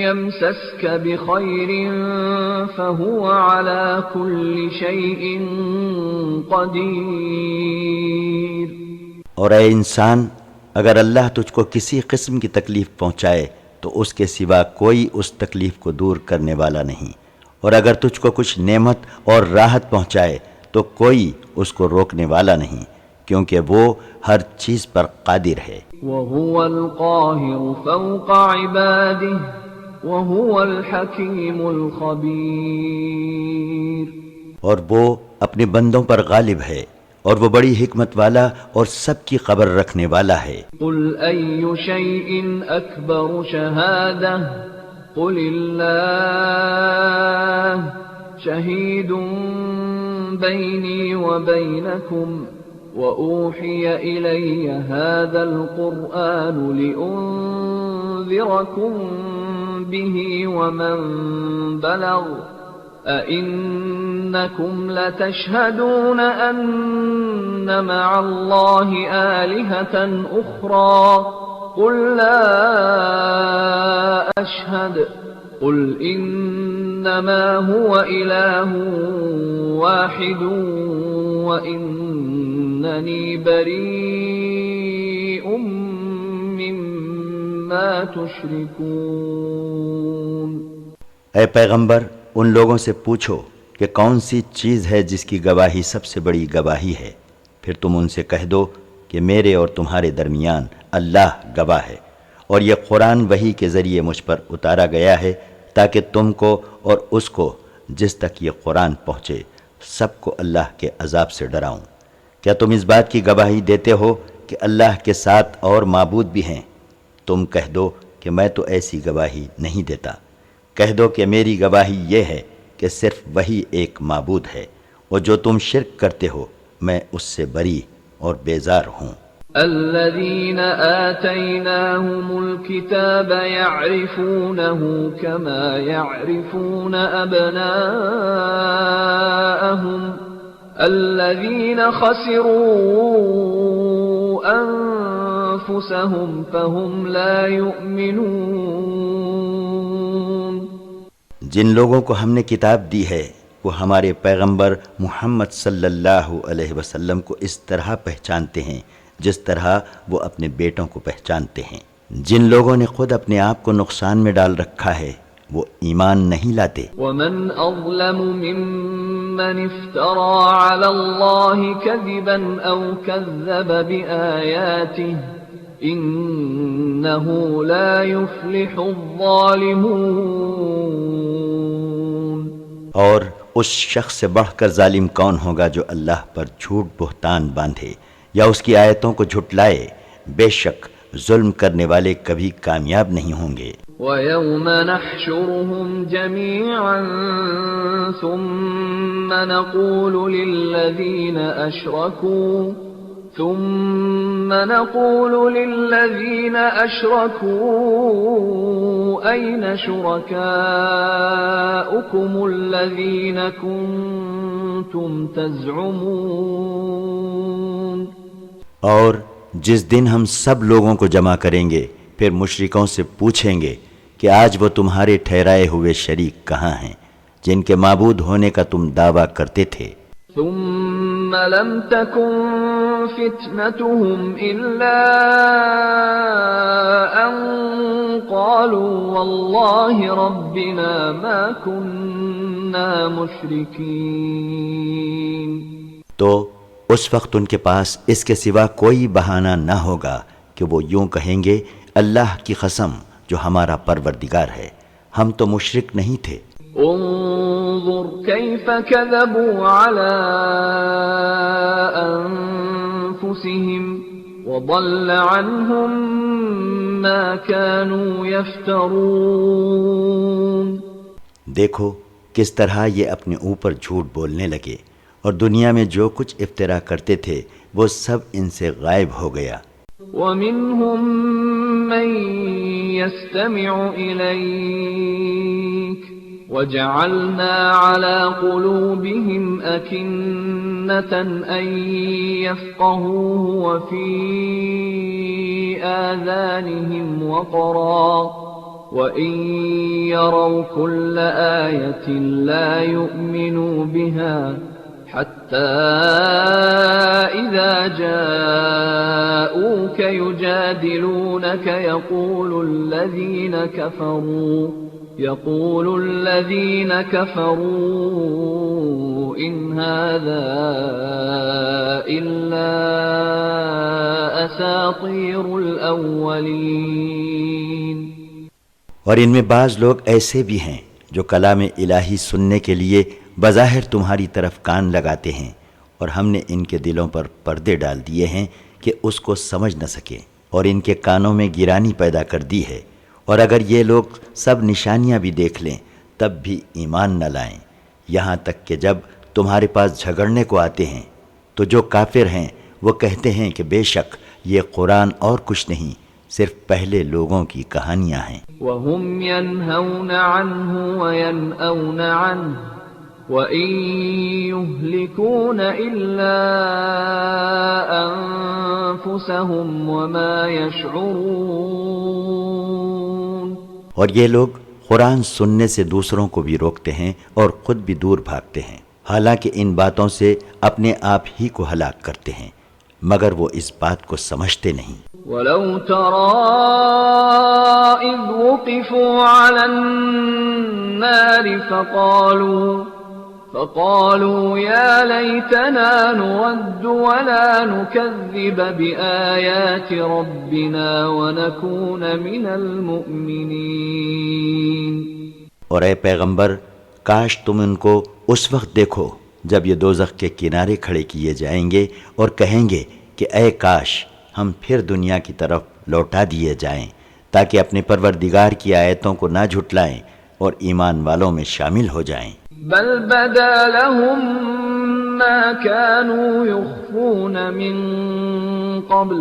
Speaker 2: يَمْسَسْكَ بِخَيْرٍ فَهُوَ عَلَى كُلِّ شَيْءٍ قَدِيرٌ.
Speaker 3: اور اے انسان، اگر اللہ تجھ کو کسی قسم کی تکلیف پہنچائے تو اس کے سوا کوئی اس تکلیف کو دور کرنے والا نہیں، اور اگر تجھ کو کچھ نعمت اور راحت پہنچائے تو کوئی اس کو روکنے والا نہیں، کیونکہ وہ ہر چیز پر قادر ہے.
Speaker 2: وَهُوَ الْقَاهِرُ فَوْقَ عِبَادِهِ وَهُوَ الْحَكِيمُ الْخَبِيرُ.
Speaker 3: اور وہ اپنے بندوں پر غالب ہے اور وہ بڑی حکمت والا اور سب کی خبر رکھنے والا ہے.
Speaker 2: قُلْ أَيُّ شَيْءٍ أَكْبَرُ شَهَادَةً قُلِ اللَّهُ شَهِيدٌ بَيْنِي وَبَيْنَكُمْ وَأُوحِيَ إِلَيَّ هَذَا الْقُرْآنُ لِأُنذِرَكُم بِهِ وَمَن بَلَغَ أَإِنَّكُمْ لَتَشْهَدُونَ أَنَّ مَعَ اللَّهِ آلِهَةً أُخْرَى قُلْ لَا أَشْهَدُ قُلْ إِنَّمَا هُوَ إِلَٰهٌ وَاحِدٌ وَإِنَّنِي بَرِيءٌ مِّمَّا تُشْرِكُونَ.
Speaker 3: اے پیغمبر، ان لوگوں سے پوچھو کہ کون سی چیز ہے جس کی گواہی سب سے بڑی گواہی ہے، پھر تم ان سے کہہ دو کہ میرے اور تمہارے درمیان اللہ گواہ ہے، اور یہ قرآن وحی کے ذریعے مجھ پر اتارا گیا ہے تاکہ تم کو اور اس کو جس تک یہ قرآن پہنچے سب کو اللہ کے عذاب سے ڈراؤں. کیا تم اس بات کی گواہی دیتے ہو کہ اللہ کے ساتھ اور معبود بھی ہیں؟ تم کہہ دو کہ میں تو ایسی گواہی نہیں دیتا. کہہ دو کہ میری گواہی یہ ہے کہ صرف وہی ایک معبود ہے، اور جو تم شرک کرتے ہو میں اس سے بری اور بیزار ہوں.
Speaker 2: الذين آتيناهم الكتاب يعرفونه كما يعرفون أبناءهم الذين خسروا أنفسهم فهم لا يؤمنون.
Speaker 3: جن لوگوں کو ہم نے کتاب دی ہے وہ ہمارے پیغمبر محمد صلی اللہ علیہ وسلم کو اس طرح پہچانتے ہیں جس طرح وہ اپنے بیٹوں کو پہچانتے ہیں. جن لوگوں نے خود اپنے آپ کو نقصان میں ڈال رکھا ہے وہ ایمان نہیں لاتے.
Speaker 2: ومن اظلم ممن افترى على الله كذبا او كذب بآياته انه لا يفلح الظالمون.
Speaker 3: اور اس شخص سے بڑھ کر ظالم کون ہوگا جو اللہ پر جھوٹ بہتان باندھے یا اس کی آیتوں کو جھٹلائے؟ بے شک ظلم کرنے والے کبھی کامیاب نہیں ہوں گے.
Speaker 2: وَيَوْمَ نَحْشُرُهُمْ جَمِيعًا ثُمَّ نَقُولُ لِلَّذِينَ أَشْرَكُوا أَيْنَ شُرَكَاؤُكُمُ الَّذِينَ كُنتُمْ تَزْعُمُونَ.
Speaker 3: اور جس دن ہم سب لوگوں کو جمع کریں گے پھر مشرکوں سے پوچھیں گے کہ آج وہ تمہارے ٹھہرائے ہوئے شریک کہاں ہیں جن کے معبود ہونے کا تم دعویٰ کرتے تھے.
Speaker 2: ثم لم تكن فتنتهم إلا أن قالوا والله ربنا ما كنا مشركين.
Speaker 3: تو اس وقت ان کے پاس اس کے سوا کوئی بہانہ نہ ہوگا کہ وہ یوں کہیں گے اللہ کی قسم جو ہمارا پروردگار ہے ہم تو مشرک نہیں تھے.
Speaker 2: انظر كيف كذبوا على أنفسهم وضل عنهم ما كانوا يفترون.
Speaker 3: دیکھو کس طرح یہ اپنے اوپر جھوٹ بولنے لگے اور دنیا میں جو کچھ افترا کرتے تھے وہ سب ان سے غائب ہو گیا۔
Speaker 2: وَمِنْهُمْ مَنْ يَسْتَمِعُ إِلَيْكَ وَجَعَلْنَا عَلَى قُلُوبِهِمْ أَكِنَّةً أَنْ يَفْقَهُوهُ وَفِي آذَانِهِمْ وَقْرًا وَإِنْ يَرَوْا كُلَّ آيَةٍ لَا يُؤْمِنُوا بِهَا حَتَّى إِذَا جَاءُوكَ يُجَادِلُونَكَ يقول الذين كفروا إن هذا إلا أساطير الأولين۔
Speaker 3: اور ان میں بعض لوگ ایسے بھی ہیں جو کلام الہی سننے کے لیے بظاہر تمہاری طرف کان لگاتے ہیں، اور ہم نے ان کے دلوں پر پردے ڈال دیے ہیں کہ اس کو سمجھ نہ سکیں، اور ان کے کانوں میں گرانی پیدا کر دی ہے، اور اگر یہ لوگ سب نشانیاں بھی دیکھ لیں تب بھی ایمان نہ لائیں، یہاں تک کہ جب تمہارے پاس جھگڑنے کو آتے ہیں تو جو کافر ہیں وہ کہتے ہیں کہ بے شک یہ قرآن اور کچھ نہیں، صرف پہلے لوگوں کی کہانیاں ہیں۔
Speaker 2: وَهُمْ يَنْهَوْنَ عَنْهُ وَيَنْأَوْنَ عَنْهُ وَإِنْ يُهْلِكُونَ إِلَّا أَنفُسَهُمْ وَمَا يَشْعُرُونَ۔
Speaker 3: اور یہ لوگ قرآن سننے سے دوسروں کو بھی روکتے ہیں اور خود بھی دور بھاگتے ہیں، حالانکہ ان باتوں سے اپنے آپ ہی کو ہلاک کرتے ہیں، مگر وہ اس بات کو سمجھتے نہیں۔
Speaker 2: وَلَوْ تَرَىٰ إِذْ وُقِفُوا عَلَى النَّارِ فَقَالُوا يَا لَيْتَنَا نُرَدُّ وَلَا نُكَذِّبَ بِآيَاتِ رَبِّنَا وَنَكُونَ مِنَ الْمُؤْمِنِينَ۔
Speaker 3: اور اے پیغمبر، کاش تم ان کو اس وقت دیکھو جب یہ دوزخ کے کنارے کھڑے کیے جائیں گے اور کہیں گے کہ اے کاش ہم پھر دنیا کی طرف لوٹا دیے جائیں تاکہ اپنے پروردگار کی آیتوں کو نہ جھٹلائیں اور ایمان والوں میں شامل ہو جائیں۔
Speaker 2: بل بدا لهم ما كانوا يخفون من قبل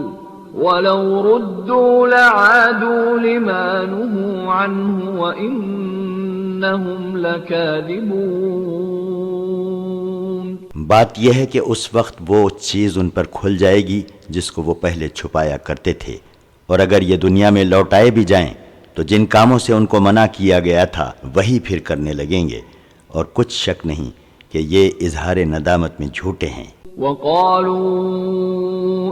Speaker 2: ولو ردوا لعادوا لما نهوا عنه وإنهم لكاذبون۔
Speaker 3: بات یہ ہے کہ اس وقت وہ چیز ان پر کھل جائے گی جس کو وہ پہلے چھپایا کرتے تھے، اور اگر یہ دنیا میں لوٹائے بھی جائیں تو جن کاموں سے ان کو منع کیا گیا تھا وہی پھر کرنے لگیں گے، اور کچھ شک نہیں کہ یہ اظہار ندامت میں جھوٹے ہیں۔
Speaker 2: وَقَالُوا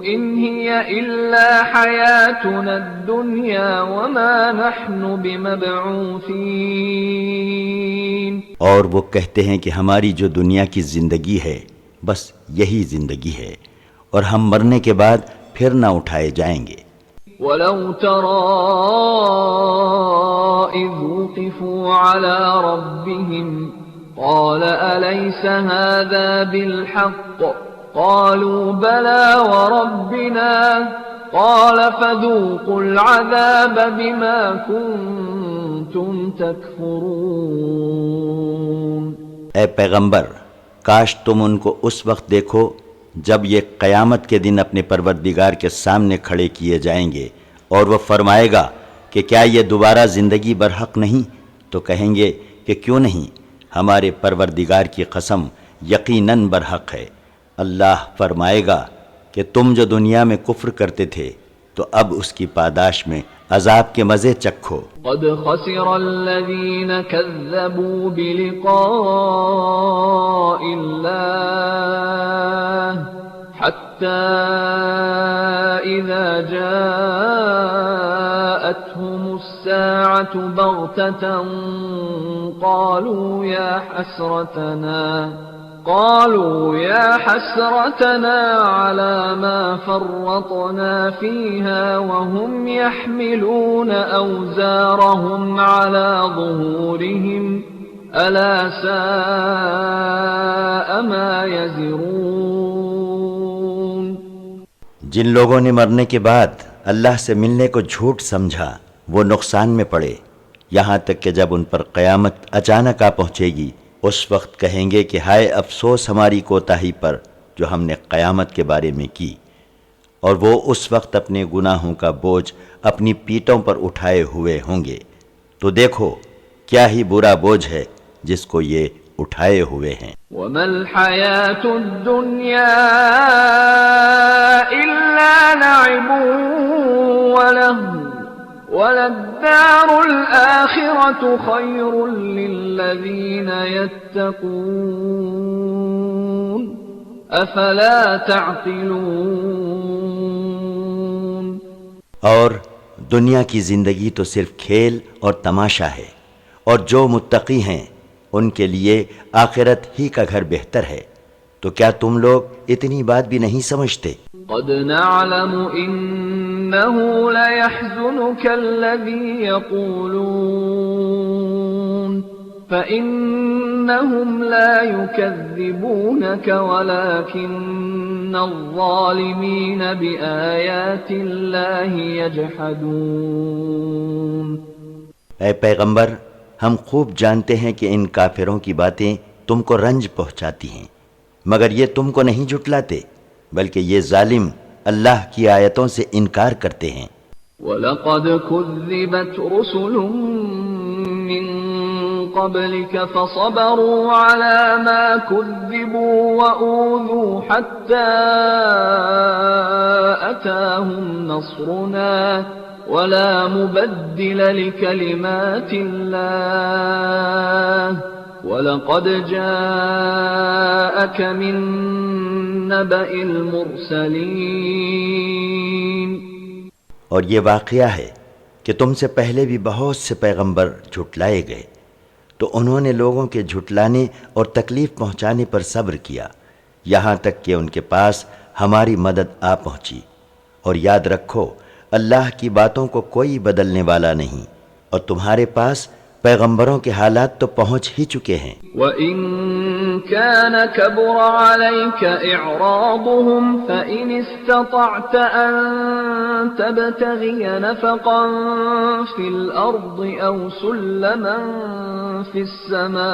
Speaker 2: إِنْ هِيَ إِلَّا حَيَاتُنَا الدُّنْيَا وَمَا نَحْنُ بِمَبْعُوثِينَ۔
Speaker 3: اور وہ کہتے ہیں کہ ہماری جو دنیا کی زندگی ہے بس یہی زندگی ہے، اور ہم مرنے کے بعد پھر نہ اٹھائے جائیں گے۔
Speaker 2: وَلَوْ تَرَىٰ إِذْ وُقِفُوا عَلَىٰ رَبِّهِمْ قَالَ أَلَيْسَ هَٰذَا بِالْحَقِّ قَالُوا بَلَىٰ وَرَبِّنَا قَالَ فَذُوقُوا الْعَذَابَ بِمَا كُنتُمْ تَكْفُرُونَ۔
Speaker 3: اے پیغمبر، کاش تم ان کو اس وقت دیکھو جب یہ قیامت کے دن اپنے پروردگار کے سامنے کھڑے کیے جائیں گے اور وہ فرمائے گا کہ کیا یہ دوبارہ زندگی برحق نہیں؟ تو کہیں گے کہ کیوں نہیں، ہمارے پروردگار کی قسم یقیناً برحق ہے۔ اللہ فرمائے گا کہ تم جو دنیا میں کفر کرتے تھے تو اب اس کی پاداش میں عذاب کے مزے چکھو۔
Speaker 2: قد خسر الذين كذبوا بلقاء الله حتى إذا جاءتهم الساعة بغتة قالوا يا حسرتنا على ما فرطنا فيها وهم يحملون أوزارهم على ظهورهم ألا ساء ما يزرون۔
Speaker 3: جن لوگوں نے مرنے کے بعد اللہ سے ملنے کو جھوٹ سمجھا وہ نقصان میں پڑے، یہاں تک کہ جب ان پر قیامت اچانک آ پہنچے گی اس وقت کہیں گے کہ ہائے افسوس ہماری کوتاہی پر جو ہم نے قیامت کے بارے میں کی، اور وہ اس وقت اپنے گناہوں کا بوجھ اپنی پیٹھوں پر اٹھائے ہوئے ہوں گے۔ تو دیکھو کیا ہی برا بوجھ ہے جس کو یہ اٹھائے ہوئے ہیں۔
Speaker 2: وما الحياة الدنيا إلا لعب ولهو وللدار الآخرة خير للذين يتقون أفلا تعقلون۔
Speaker 3: اور دنیا کی زندگی تو صرف کھیل اور تماشا ہے، اور جو متقی ہیں ان کے لیے آخرت ہی کا گھر بہتر ہے۔ تو کیا تم لوگ اتنی بات بھی نہیں سمجھتے؟
Speaker 2: قد نعلم إنه ليحزنك الذي يقولون فإنهم لا يكذبونك ولكن الظالمين بآيات الله يجحدون۔
Speaker 3: اے پیغمبر، ہم خوب جانتے ہیں کہ ان کافروں کی باتیں تم کو رنج پہنچاتی ہیں، مگر یہ تم کو نہیں جھٹلاتے، بلکہ یہ ظالم اللہ کی آیتوں سے انکار کرتے ہیں۔
Speaker 2: وَلَقَدْ كُذِّبَتْ رُسُلٌ مِّن قَبْلِكَ فَصَبَرُوا عَلَى مَا كُذِّبُوا وَأُوذُوا حَتَّى أَتَاهُمْ نَصْرُنَا وَلَا مُبَدِّلَ لِكَلِمَاتِ اللَّهِ وَلَقَدْ جَاءَكَ مِن نَّبَإِ الْمُرْسَلِينَ۔
Speaker 3: اور یہ واقعہ ہے کہ تم سے پہلے بھی بہت سے پیغمبر جھٹلائے گئے، تو انہوں نے لوگوں کے جھٹلانے اور تکلیف پہنچانے پر صبر کیا، یہاں تک کہ ان کے پاس ہماری مدد آ پہنچی۔ اور یاد رکھو اللہ کی باتوں کو کوئی بدلنے والا نہیں، اور تمہارے پاس پیغمبروں کے حالات تو پہنچ ہی چکے ہیں۔
Speaker 2: وَإِن كَانَ كَبُرَ عَلَيْكَ إِعْرَاضُهُمْ فَإِنِ اسْتَطَعْتَ أَن تَبْتَغِيَ نَفَقًا فِي الْأَرْضِ أَوْ سُلَّمًا فِي السَّمَاءِ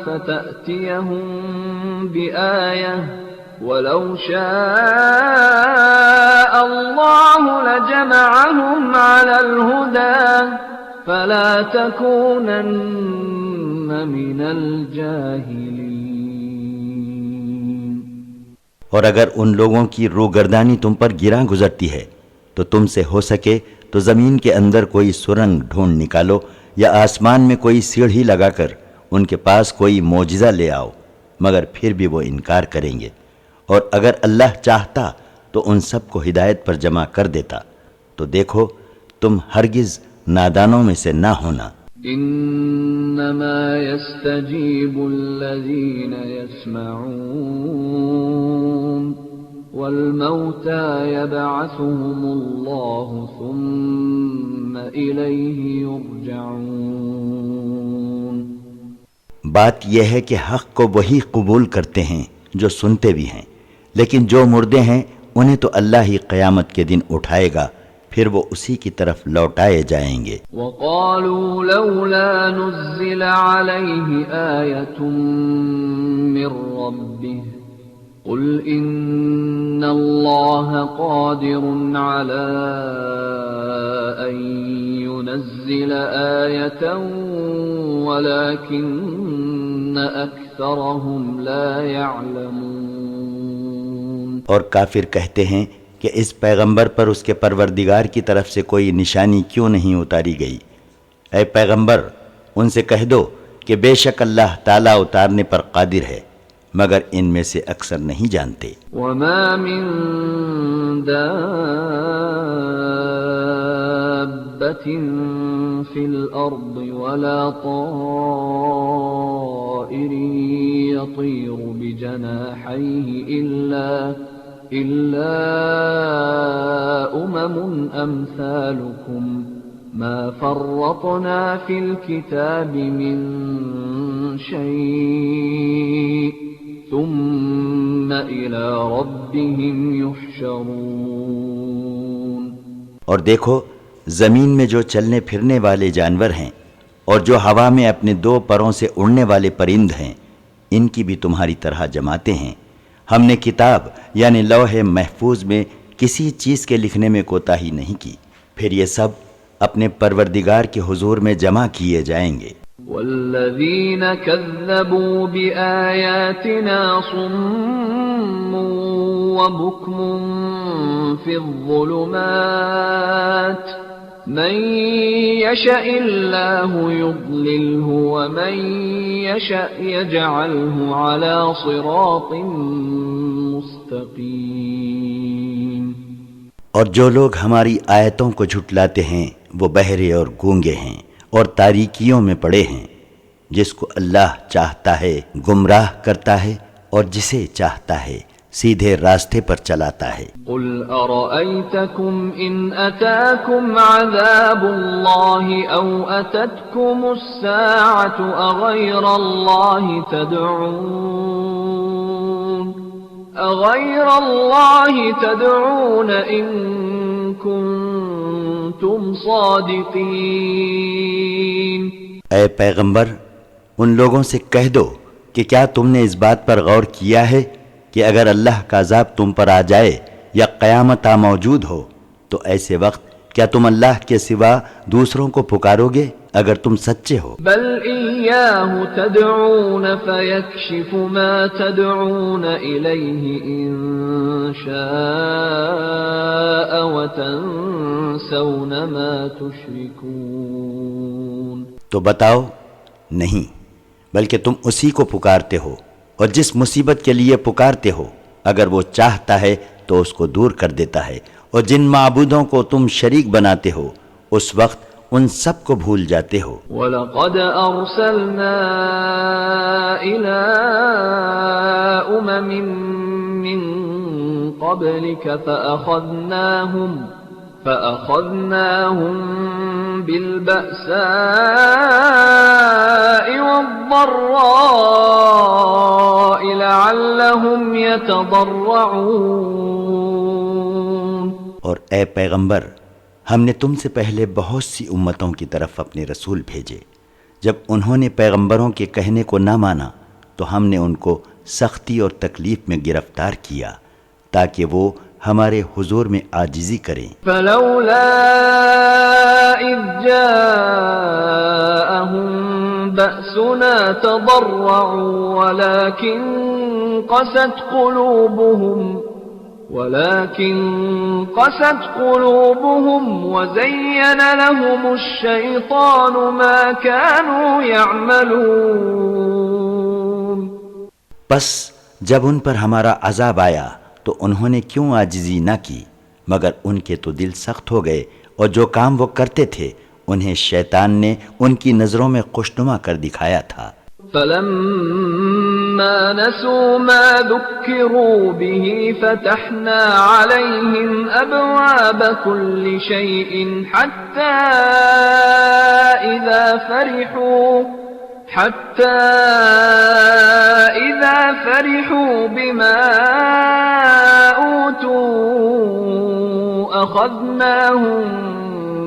Speaker 2: فَتَأْتِيَهُم بِآيَةٍ وَلَوْ شَاءَ اللَّهُ لَجَمَعَهُمْ عَلَى الْهُدَى فَلَا تَكُونَنَّ مِنَ الْجَاهِلِينَ۔
Speaker 3: اور اگر ان لوگوں کی روگردانی تم پر گراں گزرتی ہے تو تم سے ہو سکے تو زمین کے اندر کوئی سرنگ ڈھونڈ نکالو، یا آسمان میں کوئی سیڑھی لگا کر ان کے پاس کوئی معجزہ لے آؤ، مگر پھر بھی وہ انکار کریں گے۔ اور اگر اللہ چاہتا تو ان سب کو ہدایت پر جمع کر دیتا۔ تو دیکھو تم ہرگز نادانوں میں سے نہ ہونا۔
Speaker 2: انما يستجيب الذين يسمعون والموتى يبعثهم الله ثم إليه يرجعون۔
Speaker 3: بات یہ ہے کہ حق کو وہی قبول کرتے ہیں جو سنتے بھی ہیں، لیکن جو مردے ہیں انہیں تو اللہ ہی قیامت کے دن اٹھائے گا، پھر وہ اسی کی طرف لوٹائے جائیں گے۔
Speaker 2: وَقَالُوا لَوْلَا نُزِّلَ عَلَيْهِ آيَةٌ مِّن رَّبِّهِ قُلْ إِنَّ اللَّهَ قَادِرٌ عَلَىٰ أَن يُنَزِّلَ آيَةً وَلَٰكِنَّ أَكْثَرَهُمْ لَا يَعْلَمُونَ۔
Speaker 3: اور کافر کہتے ہیں کہ اس پیغمبر پر اس کے پروردگار کی طرف سے کوئی نشانی کیوں نہیں اتاری گئی؟ اے پیغمبر ان سے کہہ دو کہ بے شک اللہ تعالیٰ اتارنے پر قادر ہے، مگر ان میں سے اکثر نہیں جانتے۔
Speaker 2: وَمَا مِن دَابَّةٍ فِي الْأَرْضِ وَلَا طَائِرٍ يَطِيرُ بِجَنَاحَيْهِ إِلَّا أُمَمٌ أَمْثَالُكُمْ مَا فَرَّطْنَا فِي الْكِتَابِ مِنْ شَيْءٍ ثُمَّ إِلَى رَبِّهِمْ يُحْشَرُونَ۔
Speaker 3: اور دیکھو زمین میں جو چلنے پھرنے والے جانور ہیں اور جو ہوا میں اپنے 2 پروں سے اڑنے والے پرند ہیں ان کی بھی تمہاری طرح جماعتیں ہیں۔ ہم نے کتاب یعنی لوح محفوظ میں کسی چیز کے لکھنے میں کوتاہی نہیں کی، پھر یہ سب اپنے پروردگار کے حضور میں جمع کیے جائیں گے۔
Speaker 2: والذین کذبوا بآیاتنا صم وبکم فی الظلمات من یشاء اللہ یضللہ ومن یشاء یجعلہ علی صراط مستقیم۔
Speaker 3: اور جو لوگ ہماری آیتوں کو جھٹلاتے ہیں وہ بہرے اور گونگے ہیں اور تاریکیوں میں پڑے ہیں، جس کو اللہ چاہتا ہے گمراہ کرتا ہے اور جسے چاہتا ہے سیدھے راستے پر چلاتا ہے۔
Speaker 2: قل ارأيتكم ان اتاكم عذاب الله او اتتكم الساعة اغير الله تدعون ان كنتم صادقين۔
Speaker 3: اے پیغمبر ان لوگوں سے کہہ دو کہ کیا تم نے اس بات پر غور کیا ہے کہ اگر اللہ کا عذاب تم پر آ جائے یا قیامت موجود ہو تو ایسے وقت کیا تم اللہ کے سوا دوسروں کو پکارو گے اگر تم سچے ہو؟
Speaker 2: بل إياه تدعون فيكشف ما تدعون إليه إن شاء وتنسون ما تشركون۔
Speaker 3: تو بتاؤ نہیں، بلکہ تم اسی کو پکارتے ہو اور جس مصیبت کے لیے پکارتے ہو اگر وہ چاہتا ہے تو اس کو دور کر دیتا ہے، اور جن معبودوں کو تم شریک بناتے ہو اس وقت ان سب کو بھول جاتے ہو۔
Speaker 2: وَلَقَدْ أَرْسَلْنَا إِلَىٰ أُمَمٍ مِّن قَبْلِكَ فَأَخَذْنَاهُمْ بِالْبَأْسَاءِ وَالضَّرَّاءِ لَعَلَّهُمْ يَتَضَرَّعُونَ۔
Speaker 3: اور اے پیغمبر ہم نے تم سے پہلے بہت سی امتوں کی طرف اپنے رسول بھیجے، جب انہوں نے پیغمبروں کے کہنے کو نہ مانا تو ہم نے ان کو سختی اور تکلیف میں گرفتار کیا تاکہ وہ ہمارے حضور میں عاجزی کریں۔
Speaker 2: فلولا اذ جاءهم بأسنا تضرعوا ولكن قست قلوبهم وزين لهم الشيطان ما كانوا يعملون۔
Speaker 3: پس جب ان پر ہمارا عذاب آیا تو انہوں نے کیوں عاجزی نہ کی، مگر ان کے تو دل سخت ہو گئے اور جو کام وہ کرتے تھے انہیں شیطان نے ان کی نظروں میں خوشنما کر دکھایا تھا۔
Speaker 2: فلما نسوا ما ذكروا به فتحنا عليهم أبواب كل شيء حتى إذا فرحوا بما أوتوا أخذناهم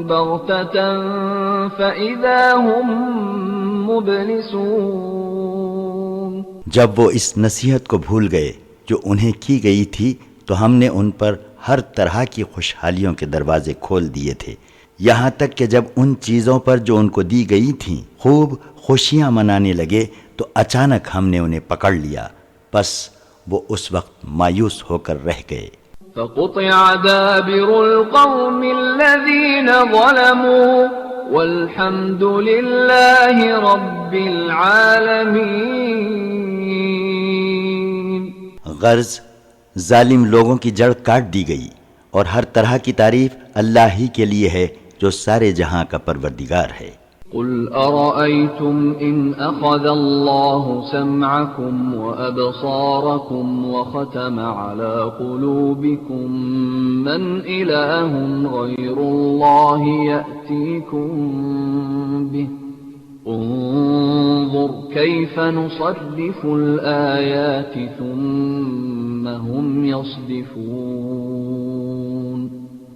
Speaker 2: بغتة فإذا هم مبلسون۔
Speaker 3: جب وہ اس نصیحت کو بھول گئے جو انہیں کی گئی تھی تو ہم نے ان پر ہر طرح کی خوشحالیوں کے دروازے کھول دیے تھے، یہاں تک کہ جب ان چیزوں پر جو ان کو دی گئی تھیں خوب خوشیاں منانے لگے تو اچانک ہم نے انہیں پکڑ لیا، پس وہ اس وقت مایوس ہو کر رہ گئے۔
Speaker 2: فقطع دابر القوم الذين ظلموا والحمد لله رب العالمين۔
Speaker 3: غرض ظالم لوگوں کی جڑ کاٹ دی گئی اور ہر طرح کی تعریف اللہ ہی کے لیے ہے جو سارے جہاں کا پروردگار ہے۔
Speaker 2: قل أرأيتم إن أخذ الله سمعكم وأبصاركم وختم على قلوبكم من إله غير الله يأتيكم به انظر كيف نصرف الآيات ثم هم يصدفون۔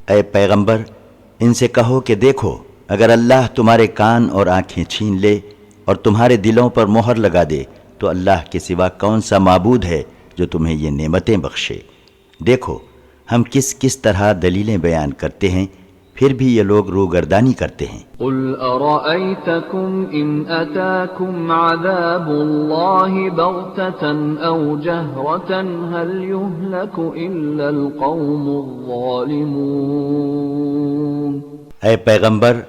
Speaker 3: اے پیغمبر ان سے کہو کہ دیکھو اگر اللہ تمہارے کان اور آنکھیں چھین لے اور تمہارے دلوں پر مہر لگا دے تو اللہ کے سوا کون سا معبود ہے جو تمہیں یہ نعمتیں بخشے؟ دیکھو ہم کس کس طرح دلیلیں بیان کرتے ہیں، پھر بھی یہ لوگ روگردانی کرتے ہیں۔
Speaker 2: قل أرأيتكم إن أتاكم عذاب الله بغتة أو جهرة هل يهلك إلا القوم الظالمون؟
Speaker 3: اے پیغمبر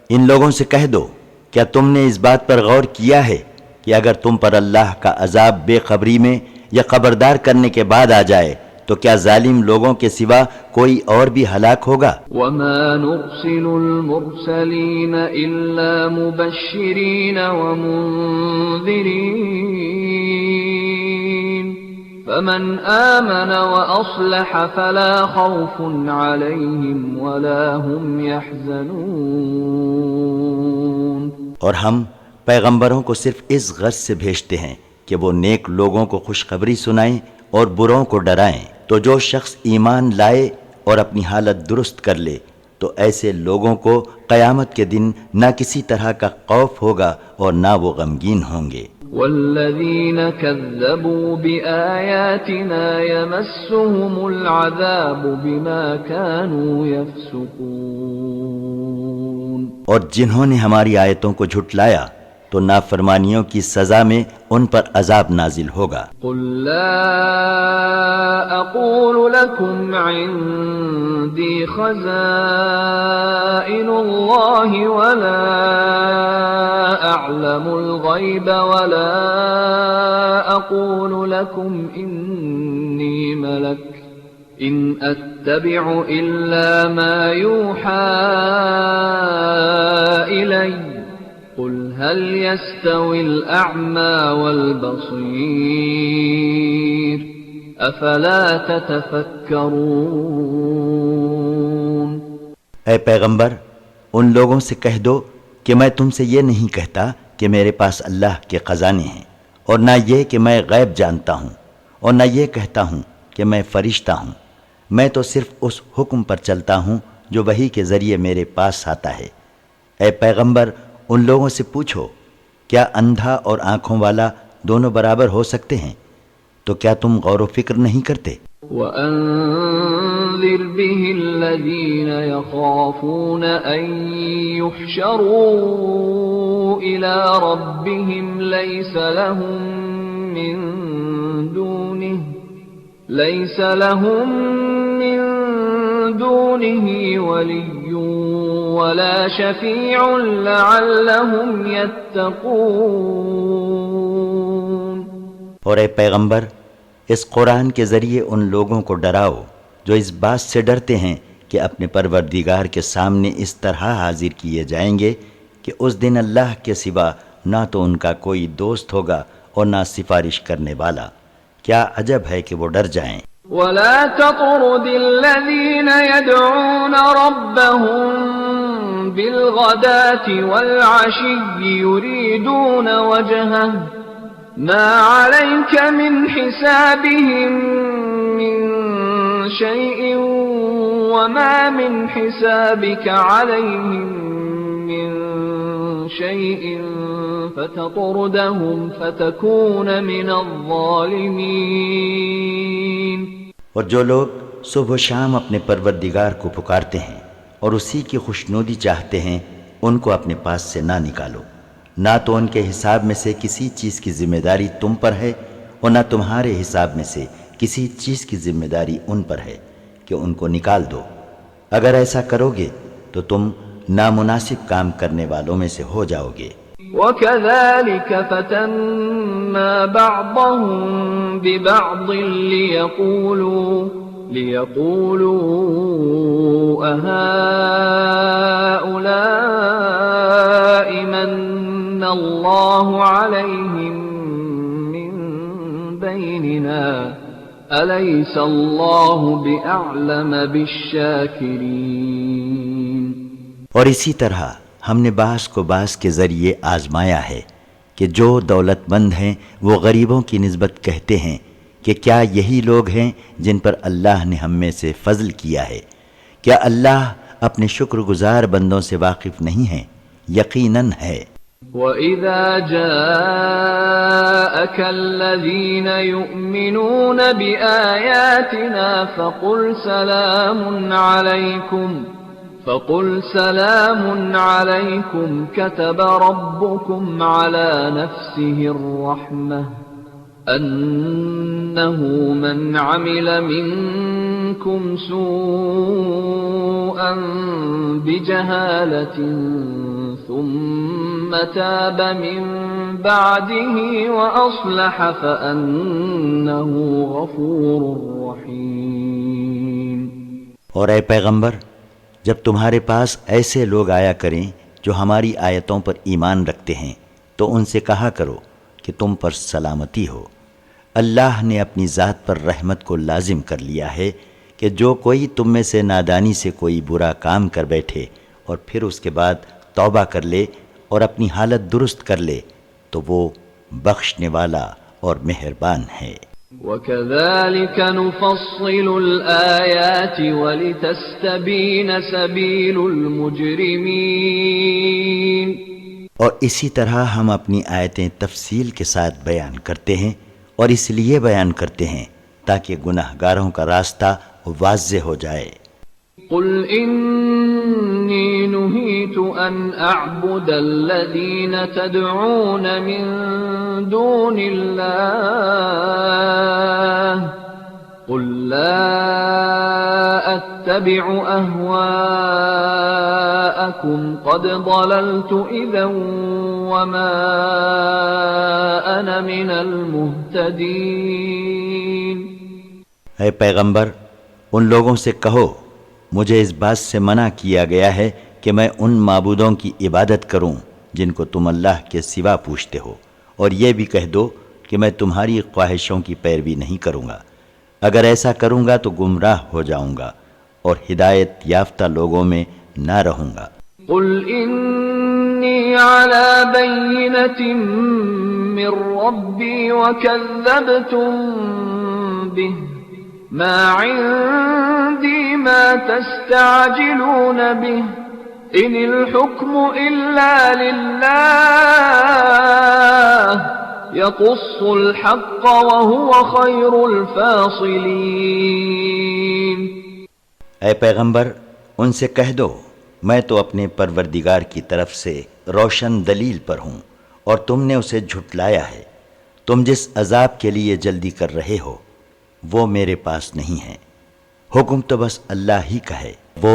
Speaker 3: ان لوگوں سے کہہ دو، کیا تم نے اس بات پر غور کیا ہے کہ اگر تم پر اللہ کا عذاب بے خبری میں یا خبردار کرنے کے بعد آ جائے تو کیا ظالم لوگوں کے سوا کوئی اور بھی ہلاک ہوگا؟
Speaker 2: وما نرسل المرسلين إلا مبشرين ومنذرين فمن آمن وأصلح فلا خوف عليهم ولا هم يحزنون۔
Speaker 3: اور ہم پیغمبروں کو صرف اس غرض سے بھیجتے ہیں کہ وہ نیک لوگوں کو خوشخبری سنائیں اور بروں کو ڈرائیں، تو جو شخص ایمان لائے اور اپنی حالت درست کر لے تو ایسے لوگوں کو قیامت کے دن نہ کسی طرح کا خوف ہوگا اور نہ وہ غمگین ہوں گے۔
Speaker 2: والذين كذبوا بآياتنا يمسهم العذاب بما كانوا يفسقون۔
Speaker 3: اور جنہوں نے ہماری آیتوں کو جھٹلایا تو نافرمانیوں کی سزا میں ان پر عذاب نازل ہوگا۔
Speaker 2: قل لا اقول لكم عندي خزائن الله ولا اعلم الغيب ولا اقول لكم اني ملك ان اتبع الا ما يوحى الي قل هل يستوي الأعمى والبصير أفلا تتفكرون؟
Speaker 3: اے پیغمبر ان لوگوں سے کہہ دو کہ میں تم سے یہ نہیں کہتا کہ میرے پاس اللہ کے خزانے ہیں، اور نہ یہ کہ میں غیب جانتا ہوں، اور نہ یہ کہتا ہوں کہ میں فرشتہ ہوں، میں تو صرف اس حکم پر چلتا ہوں جو وحی کے ذریعے میرے پاس آتا ہے۔ اے پیغمبر ان لوگوں سے پوچھو کیا اندھا اور آنکھوں والا دونوں برابر ہو سکتے ہیں؟ تو کیا تم غور و فکر نہیں کرتے؟
Speaker 2: وَأَنذِرْ بِهِ الَّذِينَ يَخَافُونَ أَن يُحْشَرُوا إِلَى رَبِّهِمْ لَيْسَ لَهُم مِّن دُونِهِ وَلِيٌّ وَلَا شَفِيعٌ لَعَلَّهُمْ يَتَّقُونَ۔
Speaker 3: اور اے پیغمبر اس قرآن کے ذریعے ان لوگوں کو ڈراؤ جو اس بات سے ڈرتے ہیں کہ اپنے پروردگار کے سامنے اس طرح حاضر کیے جائیں گے کہ اس دن اللہ کے سوا نہ تو ان کا کوئی دوست ہوگا اور نہ سفارش کرنے والا۔ کیا عجب ہے کہ وہ ڈر جائیں۔
Speaker 2: وَلَا تَطْرُدِ الَّذِينَ يَدْعُونَ رَبَّهُم بِالْغَدَاةِ وَالْعَشِيِّ يُرِيدُونَ وَجْهَهُ مَا عَلَيْكَ مِنْ حِسَابِهِمْ مِنْ شَيْءٍ وَمَا مِنْ حِسَابِكَ عَلَيْهِمْ مِنْ شَيْءٍ فَتَطْرُدَهُمْ فَتَكُونَ مِنَ الظَّالِمِينَ۔
Speaker 3: اور جو لوگ صبح و شام اپنے پروردگار کو پکارتے ہیں اور اسی کی خوشنودی چاہتے ہیں ان کو اپنے پاس سے نہ نکالو، نہ تو ان کے حساب میں سے کسی چیز کی ذمہ داری تم پر ہے اور نہ تمہارے حساب میں سے کسی چیز کی ذمہ داری ان پر ہے کہ ان کو نکال دو۔ اگر ایسا کرو گے تو تم نامناسب کام کرنے والوں میں سے ہو جاؤ گے۔
Speaker 2: وَكَذَلِكَ فَتَنَّا بَعْضَهُم بِبَعْضٍ لِيَقُولُوا أَهَٰؤُلَاءِ مَنَّ اللَّهُ عَلَيْهِم مِّن بَيْنِنَا أَلَيْسَ اللَّهُ بِأَعْلَمَ بِالشَّاكِرِينَ۔
Speaker 3: اور اسی طرح ہم نے بعض کو بعض کے ذریعے آزمایا ہے کہ جو دولت مند ہیں وہ غریبوں کی نسبت کہتے ہیں کہ کیا یہی لوگ ہیں جن پر اللہ نے ہم میں سے فضل کیا ہے؟ کیا اللہ اپنے شکر گزار بندوں سے واقف نہیں ہیں؟ یقیناً ہے۔
Speaker 2: وَإِذَا جَاءَكَ الَّذِينَ يُؤْمِنُونَ بِآيَاتِنَا فَقُلْ سَلَامٌ عَلَيْكُمْ كَتَبَ رَبُّكُمْ عَلَى نَفْسِهِ الرَّحْمَةَ أَنَّهُ مَنْ عَمِلَ مِنْكُمْ سُوءًا بِجَهَالَةٍ ثُمَّ تَابَ مِنْ بَعْدِهِ وَأَصْلَحَ فَأَنَّهُ غَفُورٌ رَحِيمٌ۔
Speaker 3: اور اے پیغمبر، جب تمہارے پاس ایسے لوگ آیا کریں جو ہماری آیتوں پر ایمان رکھتے ہیں تو ان سے کہا کرو کہ تم پر سلامتی ہو۔ اللہ نے اپنی ذات پر رحمت کو لازم کر لیا ہے کہ جو کوئی تم میں سے نادانی سے کوئی برا کام کر بیٹھے اور پھر اس کے بعد توبہ کر لے اور اپنی حالت درست کر لے تو وہ بخشنے والا اور مہربان ہے۔
Speaker 2: وَكَذَلِكَ نُفَصِّلُ الْآيَاتِ وَلِتَسْتَبِينَ سَبِيلُ الْمُجْرِمِينَ۔
Speaker 3: اور اسی طرح ہم اپنی آیتیں تفصیل کے ساتھ بیان کرتے ہیں، اور اس لیے بیان کرتے ہیں تاکہ گناہگاروں کا راستہ واضح ہو جائے۔
Speaker 2: قُلْ إِنِّي نُهِيتُ أَنْ أَعْبُدَ الَّذِينَ تَدْعُونَ مِن دُونِ اللَّهِ قُلْ لَا أَتَّبِعُ أَهْوَاءَكُمْ قَدْ ضَلَلْتُ إِذًا وَمَا أَنَا مِنَ الْمُهْتَدِينَ۔
Speaker 3: اے پیغمبر، ان لوگوں سے کہو مجھے اس بات سے منع کیا گیا ہے کہ میں ان معبودوں کی عبادت کروں جن کو تم اللہ کے سوا پوچھتے ہو، اور یہ بھی کہہ دو کہ میں تمہاری خواہشوں کی پیروی نہیں کروں گا۔ اگر ایسا کروں گا تو گمراہ ہو جاؤں گا اور ہدایت یافتہ لوگوں میں نہ رہوں گا۔
Speaker 2: قل انی علی بینۃ من ربی وکذبتم به ما عندي ما تستعجلون به ان الحكم الا لله يقص الحق وهو خير الفاصلين۔
Speaker 3: اے پیغمبر، ان سے کہہ دو میں تو اپنے پروردگار کی طرف سے روشن دلیل پر ہوں اور تم نے اسے جھٹلایا ہے۔ تم جس عذاب کے لیے جلدی کر رہے ہو وہ میرے پاس نہیں ہے، حکم تو بس اللہ ہی کا ہے، وہ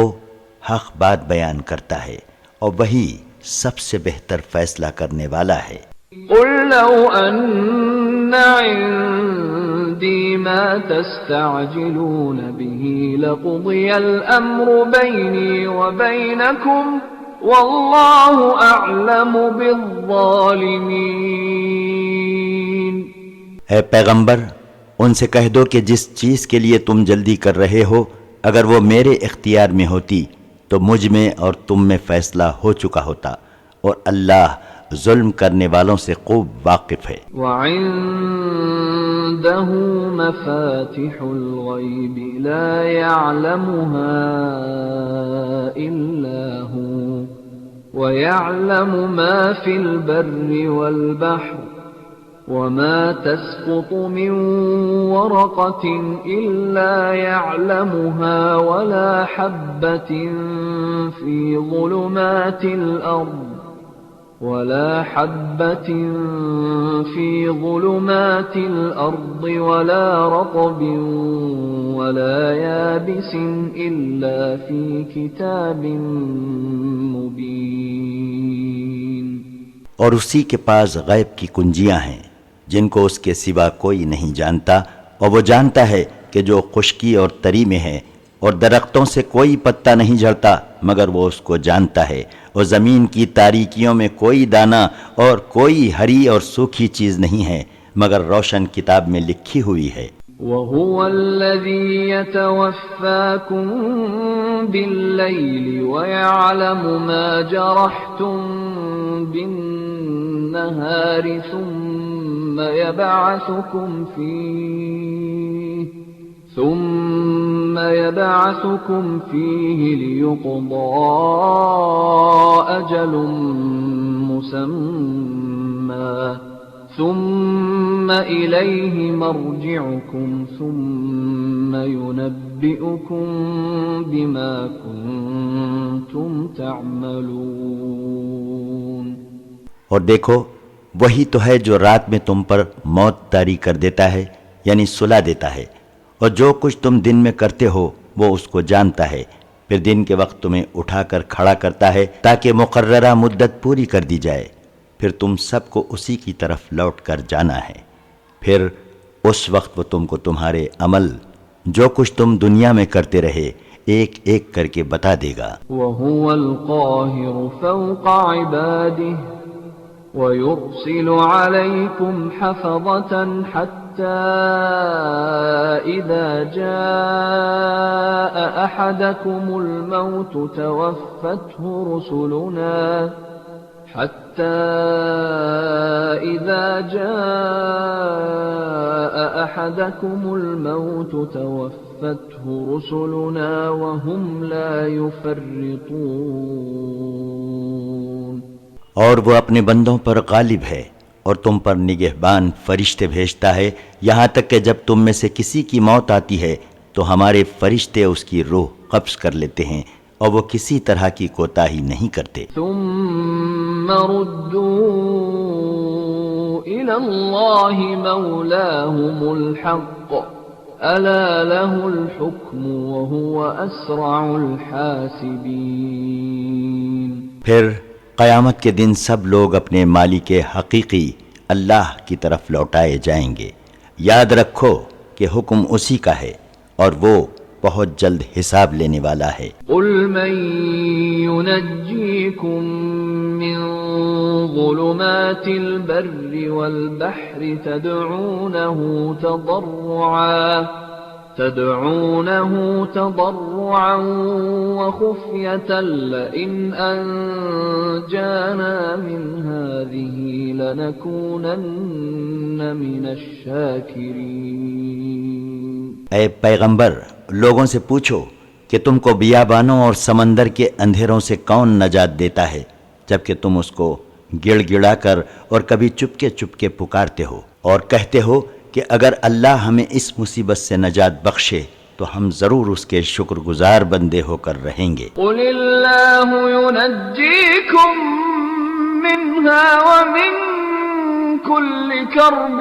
Speaker 3: حق بات بیان کرتا ہے اور وہی سب سے بہتر فیصلہ کرنے والا ہے۔
Speaker 2: قل لو ان عندي ما تستعجلون به لقضي الامر بيني وبينكم والله اعلم بالظالمين۔
Speaker 3: اے پیغمبر، ان سے کہہ دو کہ جس چیز کے لیے تم جلدی کر رہے ہو اگر وہ میرے اختیار میں ہوتی تو مجھ میں اور تم میں فیصلہ ہو چکا ہوتا، اور اللہ ظلم کرنے والوں سے خوب واقف ہے۔
Speaker 2: وعنده مفاتح الغیب لا يعلمها الا هو ويعلم ما في البر والبحر وما تسقط من ورقة إلا يعلمها ولا حبة في ظلمات الأرض ولا رطب ولا يابس إلا في كتاب مبين۔
Speaker 3: اور اسی کے پاس غیب کی کنجیاں ہیں جن کو اس کے سوا کوئی نہیں جانتا، اور وہ جانتا ہے کہ جو خشکی اور تری میں ہے، اور درختوں سے کوئی پتا نہیں جھڑتا مگر وہ اس کو جانتا ہے، اور زمین کی تاریکیوں میں کوئی دانہ اور کوئی ہری اور سوکھی چیز نہیں ہے مگر روشن کتاب میں لکھی ہوئی ہے۔
Speaker 2: وَهُوَ الَّذِي يَتَوَفَّاكُم بِاللَّيْلِ وَيَعْلَمُ مَا جَرَحْتُم بِالنَّهَارِ ثُمَّ يبعثكم فيه ليقضى أجل مسمى ثم إليه مرجعكم ثم ينبئكم بما كنتم تعملون.
Speaker 3: اور دیکھو وہی تو ہے جو رات میں تم پر موت طاری کر دیتا ہے یعنی سلا دیتا ہے، اور جو کچھ تم دن میں کرتے ہو وہ اس کو جانتا ہے، پھر دن کے وقت تمہیں اٹھا کر کھڑا کرتا ہے تاکہ مقررہ مدت پوری کر دی جائے، پھر تم سب کو اسی کی طرف لوٹ کر جانا ہے، پھر اس وقت وہ تم کو تمہارے عمل جو کچھ تم دنیا میں کرتے رہے ایک ایک کر کے بتا دے گا.
Speaker 2: وَهُوَ الْقَاهِرُ فَوْقَ عِبَادِهِ وَيُرْسِلُ عَلَيْكُمْ حَفَظَةً حَتَّى إِذَا جَاءَ أَحَدَكُمُ الْمَوْتُ تَوَفَّتْهُ رُسُلُنَا وَهُمْ لَا يُفَرِّطُونَ.
Speaker 3: اور وہ اپنے بندوں پر غالب ہے اور تم پر نگہبان فرشتے بھیجتا ہے یہاں تک کہ جب تم میں سے کسی کی موت آتی ہے تو ہمارے فرشتے اس کی روح قبض کر لیتے ہیں اور وہ کسی طرح کی کوتاہی نہیں کرتے.
Speaker 2: ثم ردوا إلى الله مولاهم الحق ألا له الحكم وهو أسرع الحاسبين.
Speaker 3: پھر قیامت کے دن سب لوگ اپنے مالک حقیقی اللہ کی طرف لوٹائے جائیں گے. یاد رکھو کہ حکم اسی کا ہے اور وہ بہت جلد حساب لینے والا ہے.
Speaker 2: قل من ينجيكم من ظلمات البر والبحر تدعونه تضرعا وخفية لئن أنجانا من هذه لنكونن من الشاكرين.
Speaker 3: اے پیغمبر لوگوں سے پوچھو کہ تم کو بیابانوں اور سمندر کے اندھیروں سے کون نجات دیتا ہے جبکہ تم اس کو گڑ گڑا کر اور کبھی چپکے چپکے پکارتے ہو اور کہتے ہو کہ اگر اللہ ہمیں اس مصیبت سے نجات بخشے تو ہم ضرور اس کے شکر گزار بندے ہو کر رہیں گے.
Speaker 2: قل اللہ ينجيكم منها ومن كل كرب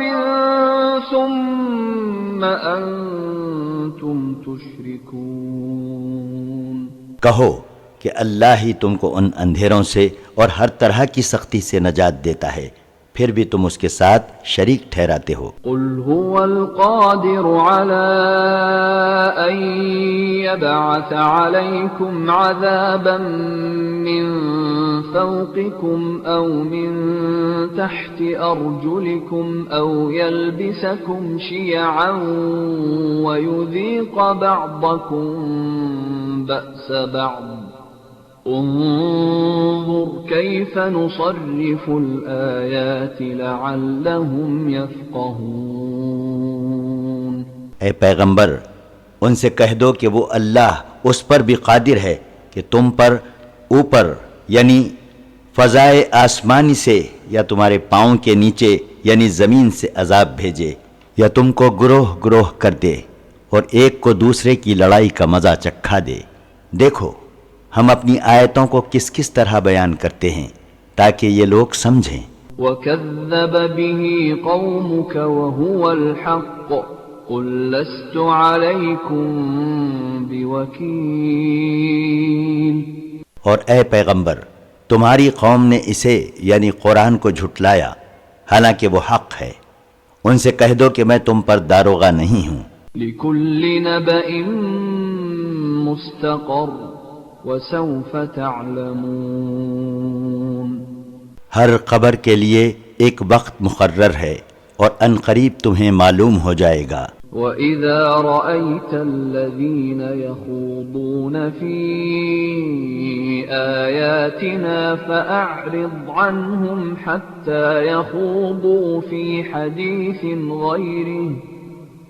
Speaker 2: ثم أنتم تشركون.
Speaker 3: کہو کہ اللہ ہی تم کو ان اندھیروں سے اور ہر طرح کی سختی سے نجات دیتا ہے پھر بھی تم اس کے ساتھ شریک ٹھہراتے ہو.
Speaker 2: قل هو القادر على أن يبعث عليكم عذابا من فوقكم أو من تحت أرجلكم أو يلبسكم شيعا ويذيق بعضكم بأس بعض انظر كيف نصرف الآيات لعلهم يفقهون.
Speaker 3: اے پیغمبر ان سے کہہ دو کہ وہ اللہ اس پر بھی قادر ہے کہ تم پر اوپر یعنی فضائے آسمانی سے یا تمہارے پاؤں کے نیچے یعنی زمین سے عذاب بھیجے یا تم کو گروہ گروہ کر دے اور ایک کو دوسرے کی لڑائی کا مزہ چکھا دے. دیکھو ہم اپنی آیتوں کو کس کس طرح بیان کرتے ہیں تاکہ یہ لوگ سمجھیں.
Speaker 2: وَكَذَّبَ بِهِ قَوْمُكَ وَهُوَ الْحَقُّ قُلْ لَسْتُ عَلَيْكُمْ بِوَكِيلٍ.
Speaker 3: اور اے پیغمبر تمہاری قوم نے اسے یعنی قرآن کو جھٹلایا حالانکہ وہ حق ہے. ان سے کہہ دو کہ میں تم پر داروغہ نہیں ہوں.
Speaker 2: لِكُلِّ نَبَإٍ مُسْتَقَرٌّ وَسَوْفَ تَعْلَمُونَ.
Speaker 3: ہر خبر کے لیے ایک وقت مقرر ہے اور ان قریب تمہیں معلوم ہو جائے گا.
Speaker 2: وَإِذَا رَأَيْتَ الَّذِينَ يَخُوضُونَ فِي آيَاتِنَا فَأَعْرِضْ عَنْهُمْ حَتَّى يَخُوضُوا فِي حَدِيثٍ غَيْرِهِ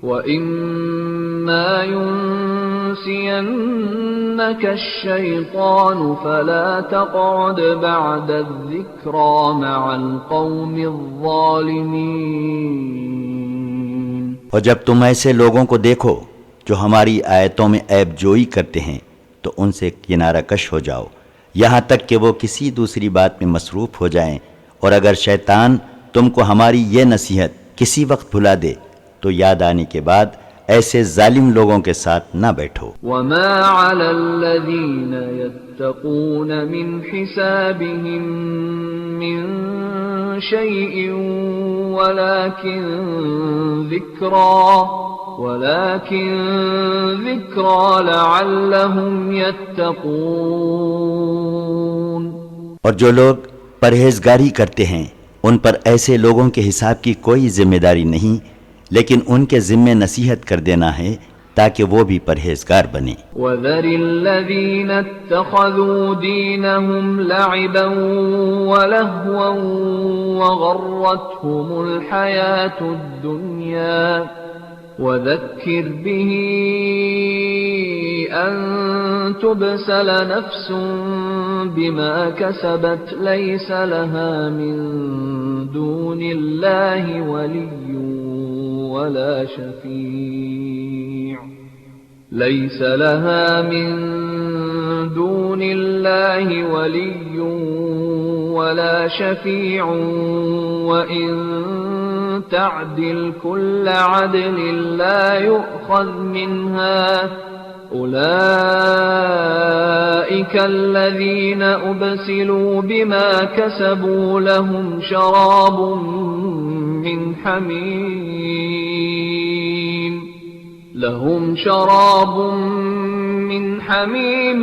Speaker 2: وَإِمَّا يُنْسِيَنَّكَ الشَّيْطَانُ فَلَا تَقْعُدْ بَعْدَ الذِّكْرَى مَعَ الْقَوْمِ الظَّالِمِينَ۔
Speaker 3: اور جب تم ایسے لوگوں کو دیکھو جو ہماری آیتوں میں عیب جوئی کرتے ہیں تو ان سے کنارہ کش ہو جاؤ، یہاں تک کہ وہ کسی دوسری بات میں مصروف ہو جائیں، اور اگر شیطان تم کو ہماری یہ نصیحت کسی وقت بھلا دے تو یاد آنے کے بعد ایسے ظالم لوگوں کے ساتھ نہ بیٹھو۔
Speaker 2: وَمَا عَلَى الَّذِينَ يَتَّقُونَ مِنْ حِسَابِهِمْ مِنْ شَيْءٍ وَلَكِنْ ذِكْرَى لَعَلَّهُمْ يَتَّقُونَ۔
Speaker 3: اور جو لوگ پرہیزگاری کرتے ہیں ان پر ایسے لوگوں کے حساب کی کوئی ذمہ داری نہیں، لیکن ان کے ذمے نصیحت کر دینا ہے تاکہ وہ بھی پرہیزگار بنے۔
Speaker 2: وَذَرِ الَّذِينَ اتَّخَذُوا دِينَهُمْ لَعِبًا وَلَهْوًا وَغَرَّتْهُمُ الْحَيَاةُ الدُّنْيَا وَذَكِّرْ بِهِ أَن تُبْسَلَ نَفْسٌ بِمَا كَسَبَتْ لَيْسَ لَهَا مِن دُونِ اللَّهِ وَلِيٌّ ولا شفيع ليس لها من دون الله ولي ولا شفيع وإن تعدل كل عدل لا يؤخذ منها أولئك الذين أبسلوا بما كسبوا لهم شراب من حميم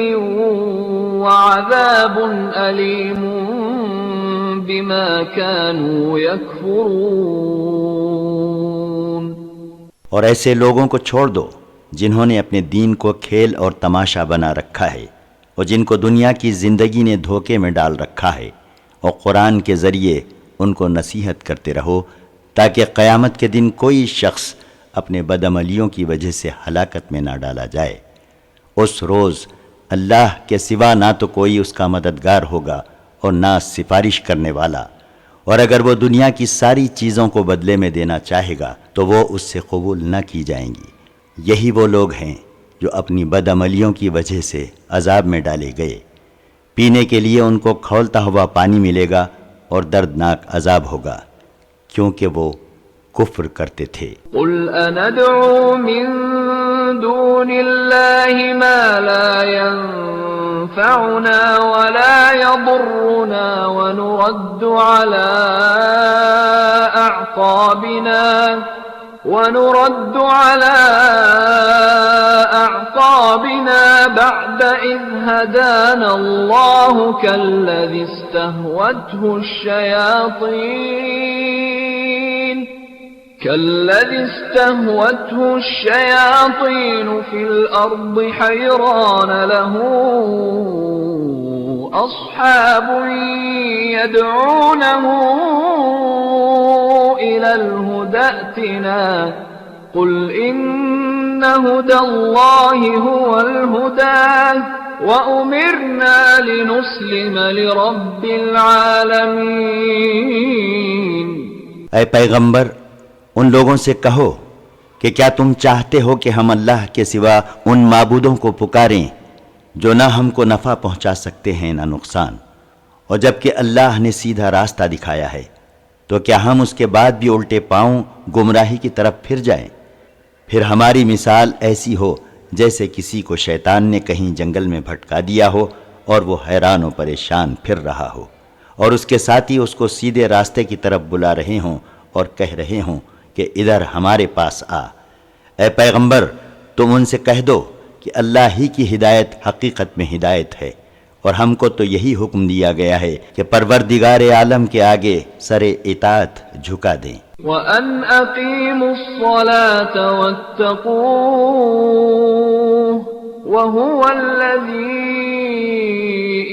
Speaker 2: وعذاب أليم بما كانوا يكفرون۔
Speaker 3: اور ایسے لوگوں کو چھوڑ دو جنہوں نے اپنے دین کو کھیل اور تماشا بنا رکھا ہے، اور جن کو دنیا کی زندگی نے دھوکے میں ڈال رکھا ہے، اور قرآن کے ذریعے ان کو نصیحت کرتے رہو تاکہ قیامت کے دن کوئی شخص اپنے بدعملیوں کی وجہ سے ہلاکت میں نہ ڈالا جائے۔ اس روز اللہ کے سوا نہ تو کوئی اس کا مددگار ہوگا اور نہ سفارش کرنے والا، اور اگر وہ دنیا کی ساری چیزوں کو بدلے میں دینا چاہے گا تو وہ اس سے قبول نہ کی جائیں گی۔ یہی وہ لوگ ہیں جو اپنی بدعملیوں کی وجہ سے عذاب میں ڈالے گئے۔ پینے کے لیے ان کو کھولتا ہوا پانی ملے گا اور دردناک عذاب ہوگا، کیونکہ وہ کفر کرتے تھے۔
Speaker 2: قل اندعو من دون اللہ ما لا ينفعنا ولا يضرنا ونرد على أعقابنا بعد إذ هدانا الله كالذي استهوته الشياطين في الأرض حيران له أصحاب يدعونه إلى الهدى ائتنا قل إن هدى الله هو الهدى وأمرنا لنسلم لرب العالمين۔
Speaker 3: اے پیغمبر، ان لوگوں سے کہو کہ کیا تم چاہتے ہو کہ ہم اللہ کے سوا ان معبودوں کو پکاریں جو نہ ہم کو نفع پہنچا سکتے ہیں نہ نقصان، اور جب کہ اللہ نے سیدھا راستہ دکھایا ہے تو کیا ہم اس کے بعد بھی الٹے پاؤں گمراہی کی طرف پھر جائیں؟ پھر ہماری مثال ایسی ہو جیسے کسی کو شیطان نے کہیں جنگل میں بھٹکا دیا ہو اور وہ حیران و پریشان پھر رہا ہو، اور اس کے ساتھی اس کو سیدھے راستے کی طرف بلا رہے ہوں اور کہہ رہے ہوں کہ ادھر ہمارے پاس آ۔ اے پیغمبر، تم ان سے کہہ دو کہ اللہ ہی کی ہدایت حقیقت میں ہدایت ہے، اور ہم کو تو یہی حکم دیا گیا ہے کہ پروردگار عالم کے آگے سر اطاعت جھکا دیں۔
Speaker 2: وَأَنْ أَقِيمُوا الصَّلَاةَ وَاتَّقُوهُ وَهُوَ الَّذِي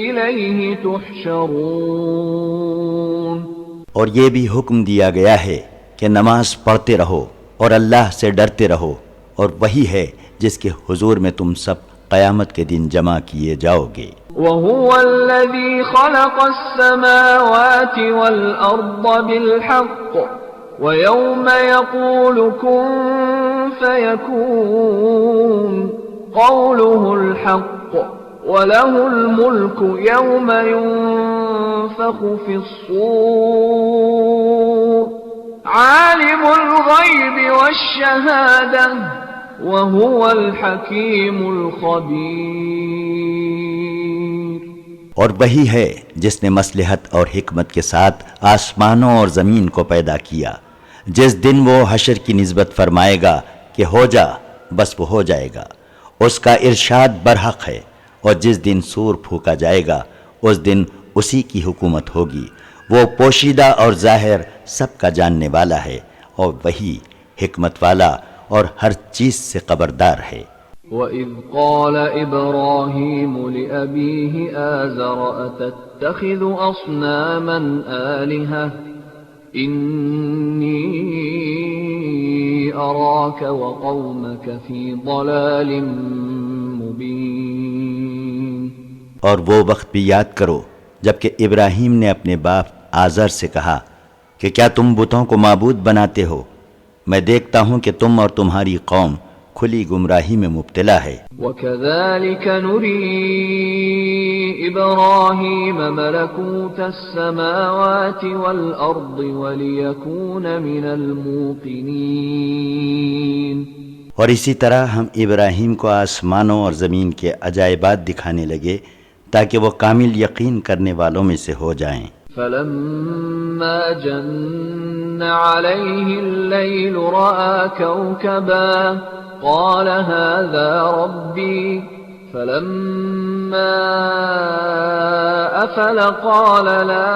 Speaker 2: إِلَيْهِ تُحْشَرُونَ۔
Speaker 3: اور یہ بھی حکم دیا گیا ہے کہ نماز پڑھتے رہو اور اللہ سے ڈرتے رہو، اور وہی ہے جس کے حضور میں تم سب قیامت کے دن جمع کیے جاؤ گے۔
Speaker 2: وهو الذي خلق السماوات والأرض بالحق ويوم يقول كن فيكون قوله الحق وله الملك يوم ينفخ في الصور عالم الغيب والشهادة وهو الحكيم الخبير۔
Speaker 3: اور وہی ہے جس نے مصلحت اور حکمت کے ساتھ آسمانوں اور زمین کو پیدا کیا، جس دن وہ حشر کی نسبت فرمائے گا کہ ہو جا، بس وہ ہو جائے گا، اس کا ارشاد برحق ہے، اور جس دن سور پھونکا جائے گا اس دن اسی کی حکومت ہوگی، وہ پوشیدہ اور ظاہر سب کا جاننے والا ہے، اور وہی حکمت والا اور ہر چیز سے خبردار ہے۔
Speaker 2: وَإِذْ قَالَ إِبْرَاهِيمُ لِأَبِيهِ آزَرَ أَتَتَّخِذُ أَصْنَامًا آلِهَةً إِنِّي أَرَاكَ وَقَوْمَكَ فِي ضَلَالٍ مُبِينٍ۔
Speaker 3: اور وہ وقت بھی یاد کرو جبکہ ابراہیم نے اپنے باپ آزر سے کہا کہ کیا تم بتوں کو معبود بناتے ہو؟ میں دیکھتا ہوں کہ تم اور تمہاری قوم کھلی گمراہی میں مبتلا ہے۔
Speaker 2: وَكَذَلِكَ نُرِي إِبْرَاهِيمَ مَلَكُوتَ السَّمَاوَاتِ وَالْأَرْضِ وَلِيَكُونَ مِنَ الْمُوقِنِينَ۔
Speaker 3: اور اسی طرح ہم ابراہیم کو آسمانوں اور زمین کے عجائبات دکھانے لگے تاکہ وہ کامل یقین کرنے والوں میں سے ہو جائیں۔
Speaker 2: فَلَمَّا جَنَّ عَلَيْهِ اللَّيْلُ رَأَى كَوْكَبًا قَالَ هَذَا رَبِّي فَلَمَّا أَفَلَ قَالَ لَا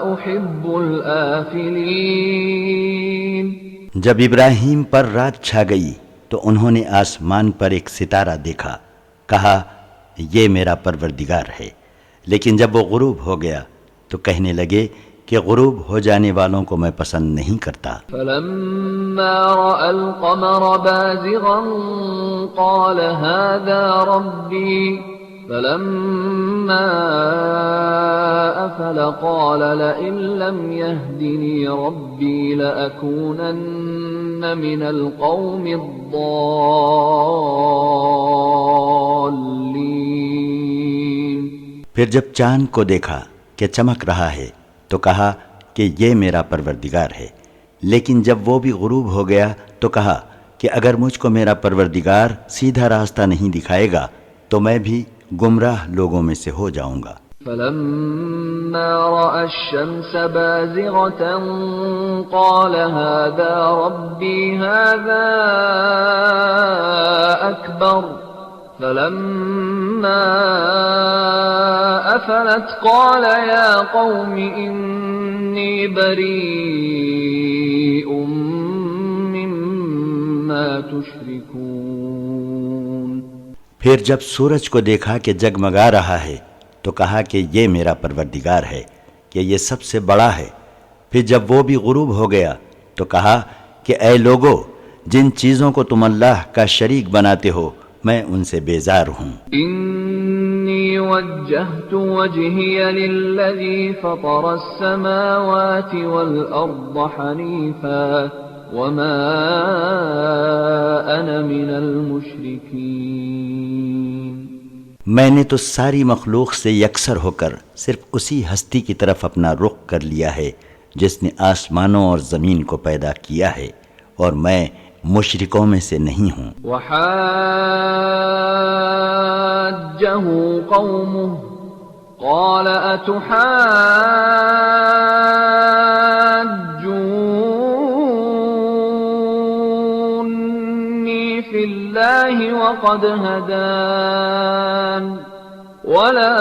Speaker 2: أُحِبُّ الْآفِلِينَ۔
Speaker 3: جب ابراہیم پر رات چھا گئی تو انہوں نے آسمان پر ایک ستارہ دیکھا، کہا یہ میرا پروردگار ہے، لیکن جب وہ غروب ہو گیا تو کہنے لگے کہ غروب ہو جانے والوں کو میں پسند نہیں کرتا۔
Speaker 2: فَلَمَّا رَأَى الْقَمَرَ بَازِغًا قَالَ هَذَا رَبِّي فَلَمَّا أَفَلَ قَالَ لَئِن لَّمْ يَهْدِنِي رَبِّي لَأَكُونَنَّ مِنَ الْقَوْمِ الضَّالِّينَ۔
Speaker 3: پھر جب چاند کو دیکھا کہ چمک رہا ہے تو کہا کہ یہ میرا پروردگار ہے، لیکن جب وہ بھی غروب ہو گیا تو کہا کہ اگر مجھ کو میرا پروردگار سیدھا راستہ نہیں دکھائے گا تو میں بھی گمراہ لوگوں میں سے ہو جاؤں گا۔
Speaker 2: فَلَمَّا رَأَى الشَّمْسَ بَازِغَةً قَالَ هَذَا رَبِّي هَذَا أَكْبَرُ فَلَمَّا أَفَلَتْ قَالَ يَا قَوْمِ إِنِّي بَرِيءٌ مِّمَّا تُشْرِكُونَ۔
Speaker 3: پھر جب سورج کو دیکھا کہ جگمگا رہا ہے تو کہا کہ یہ میرا پروردگار ہے کہ یہ سب سے بڑا ہے۔ پھر جب وہ بھی غروب ہو گیا تو کہا کہ اے لوگو، جن چیزوں کو تم اللہ کا شریک بناتے ہو میں ان سے بیزار ہوں۔
Speaker 2: إِنِّي وَجَّهْتُ وَجْهِيَ لِلَّذِي فَطَرَ السَّمَاوَاتِ وَالْأَرْضَ حَنِيفًا وَمَا أَنَا مِنَ الْمُشْرِكِينَ۔
Speaker 3: میں نے تو ساری مخلوق سے یکسر ہو کر صرف اسی ہستی کی طرف اپنا رخ کر لیا ہے جس نے آسمانوں اور زمین کو پیدا کیا ہے، اور میں مشرکوں میں سے نہیں ہوں۔
Speaker 2: وحاجه قومه قال أتحاجوني في الله وقد هدان ولا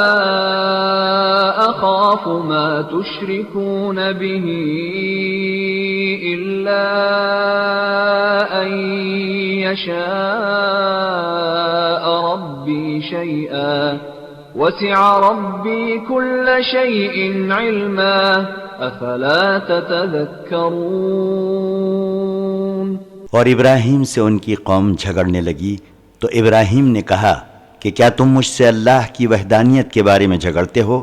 Speaker 2: أخاف ما تشركون به إلا أن يشاء ربي شيئا وسع ربي كل شيء علما أفلا تتذكرون۔
Speaker 3: اور ابراہیم سے ان کی قوم جھگڑنے لگی تو ابراہیم نے کہا کہ کیا تم مجھ سے اللہ کی وحدانیت کے بارے میں جھگڑتے ہو،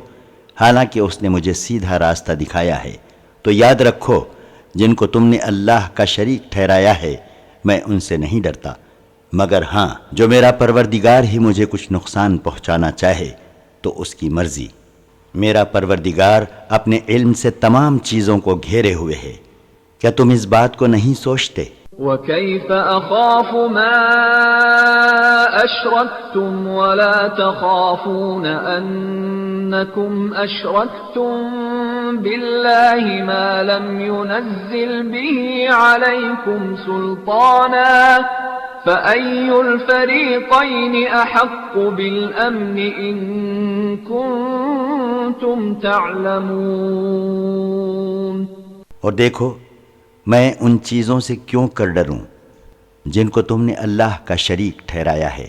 Speaker 3: حالانکہ اس نے مجھے سیدھا راستہ دکھایا ہے۔ تو یاد رکھو جن کو تم نے اللہ کا شریک ٹھہرایا ہے میں ان سے نہیں ڈرتا، مگر ہاں جو میرا پروردگار ہی مجھے کچھ نقصان پہنچانا چاہے تو اس کی مرضی۔ میرا پروردگار اپنے علم سے تمام چیزوں کو گھیرے ہوئے ہے، کیا تم اس بات کو نہیں سوچتے؟
Speaker 2: وَكَيْفَ أَخَافُ مَا أَشْرَكْتُمْ وَلَا تَخَافُونَ أَنَّكُمْ أَشْرَكْتُمْ بِاللَّهِ مَا لَمْ يُنَزِّلْ بِهِ عَلَيْكُمْ سُلْطَانًا فَأَيُّ الْفَرِيقَيْنِ أَحَقُّ بِالْأَمْنِ إِن كُنتُمْ تَعْلَمُونَ۔
Speaker 3: اور دیکھو میں ان چیزوں سے کیوں کر ڈروں جن کو تم نے اللہ کا شریک ٹھہرایا ہے،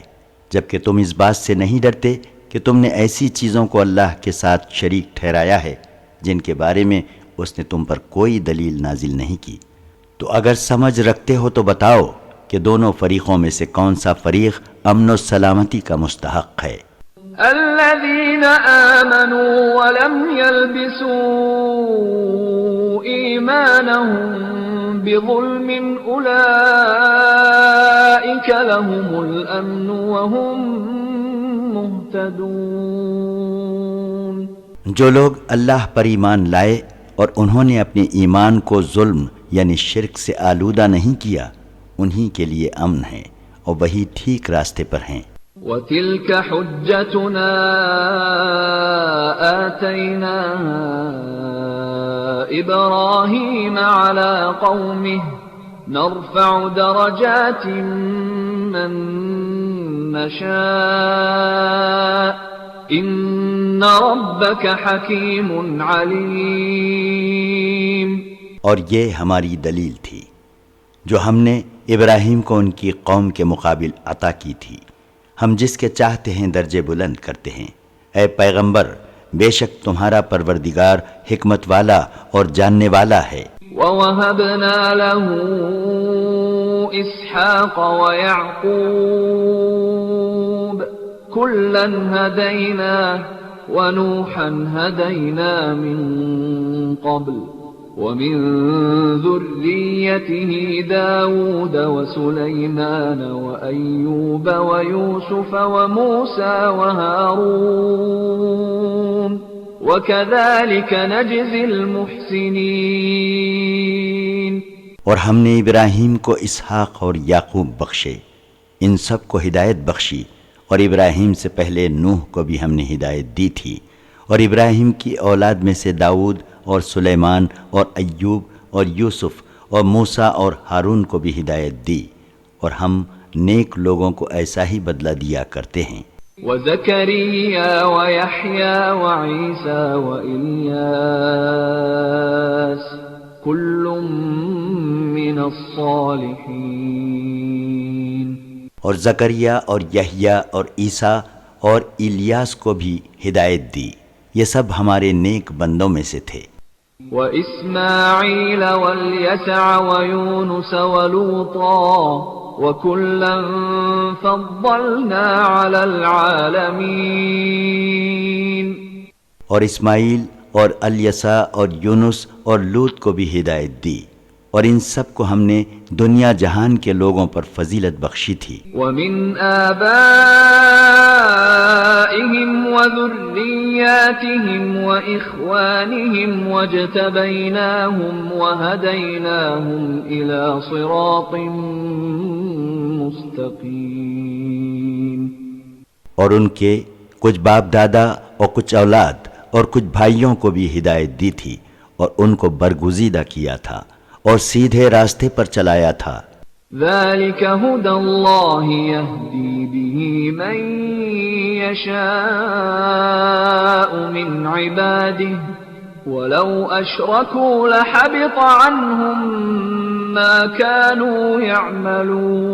Speaker 3: جبکہ تم اس بات سے نہیں ڈرتے کہ تم نے ایسی چیزوں کو اللہ کے ساتھ شریک ٹھہرایا ہے جن کے بارے میں اس نے تم پر کوئی دلیل نازل نہیں کی۔ تو اگر سمجھ رکھتے ہو تو بتاؤ کہ دونوں فریقوں میں سے کون سا فریق امن و سلامتی کا مستحق ہے؟
Speaker 2: الذين آمنوا ولم يلبسوا إيمانهم بظلم أولئك لهم الأمن وهم مهتدون۔
Speaker 3: جو لوگ اللہ پر ایمان لائے اور انہوں نے اپنے ایمان کو ظلم یعنی شرک سے آلودہ نہیں کیا، انہی کے لیے امن ہے اور وہی ٹھیک راستے پر ہیں۔
Speaker 2: وَتِلْكَ حُجَّتُنَا آتَيْنَاهَا إِبْرَاهِيمَ عَلَى قَوْمِهِ نَرْفَعُ دَرَجَاتٍ مَّن نَّشَاءُ إِنَّ رَبَّكَ حَكِيمٌ عَلِيمٌ۔
Speaker 3: اور یہ ہماری دلیل تھی جو ہم نے ابراہیم کو ان کی قوم کے مقابل عطا کی تھی، ہم جس کے چاہتے ہیں درجے بلند کرتے ہیں۔ اے پیغمبر بے شک تمہارا پروردگار حکمت والا اور جاننے والا ہے۔
Speaker 2: وَوَهَبْنَا لَهُ إِسْحَاقَ وَيَعْقُوبَ كُلًّا هَدَيْنَا وَنُوحًا هَدَيْنَا مِن قَبْلُ وَمِن ذُرِّيَّتِهِ دَاوُودَ وَسُلَيْمَانَ وَأَيُّوبَ وَيُوسُفَ وَمُوسَى وَهَارُونَ وَكَذَلِكَ نَجْزِي الْمُحْسِنِينَ۔
Speaker 3: اور ہم نے ابراہیم کو اسحاق اور یعقوب بخشے، ان سب کو ہدایت بخشی، اور ابراہیم سے پہلے نوح کو بھی ہم نے ہدایت دی تھی، اور ابراہیم کی اولاد میں سے داؤد اور سلیمان اور ایوب اور یوسف اور موسیٰ اور ہارون کو بھی ہدایت دی، اور ہم نیک لوگوں کو ایسا ہی بدلہ دیا کرتے ہیں۔
Speaker 2: وَزَكَرِيَّا وَيَحْيَا وَعِيسَى وَإِلْيَاسَ كُلٌّ مِّنَ الصَّالِحِينَ۔
Speaker 3: اور زکریا اور یحییٰ اور عیسیٰ اور الیاس کو بھی ہدایت دی، یہ سب ہمارے نیک بندوں میں سے تھے۔
Speaker 2: وَإِسْمَاعِيلَ وَالْيَسَعَ وَيُونُسَ وَلُوطًا وَكُلًّا فَضَّلْنَا عَلَى الْعَالَمِينَ۔
Speaker 3: اور اسماعیل اور الیسع اور یونس اور لوط کو بھی ہدایت دی، اور ان سب کو ہم نے دنیا جہان کے لوگوں پر فضیلت بخشی تھی۔
Speaker 2: وَمِنْ آبَائِهِمْ وَذُرِّيَّاتِهِمْ وَإِخْوَانِهِمْ وَاجْتَبَيْنَاهُمْ وَهَدَيْنَاهُمْ إِلَى صِرَاطٍ مُسْتَقِيمٍ۔
Speaker 3: اور ان کے کچھ باپ دادا اور کچھ اولاد اور کچھ بھائیوں کو بھی ہدایت دی تھی، اور ان کو برگزیدہ کیا تھا اور سیدھے راستے پر چلایا تھا۔
Speaker 2: ذَلِكَ هُدَى اللَّهِ يَهْدِي بِهِ مَن يَشَاءُ مِنْ عِبَادِهِ وَلَوْ أَشْرَكُوا لَحَبِطَ عَنْهُمْ مَا كَانُوا يَعْمَلُونَ۔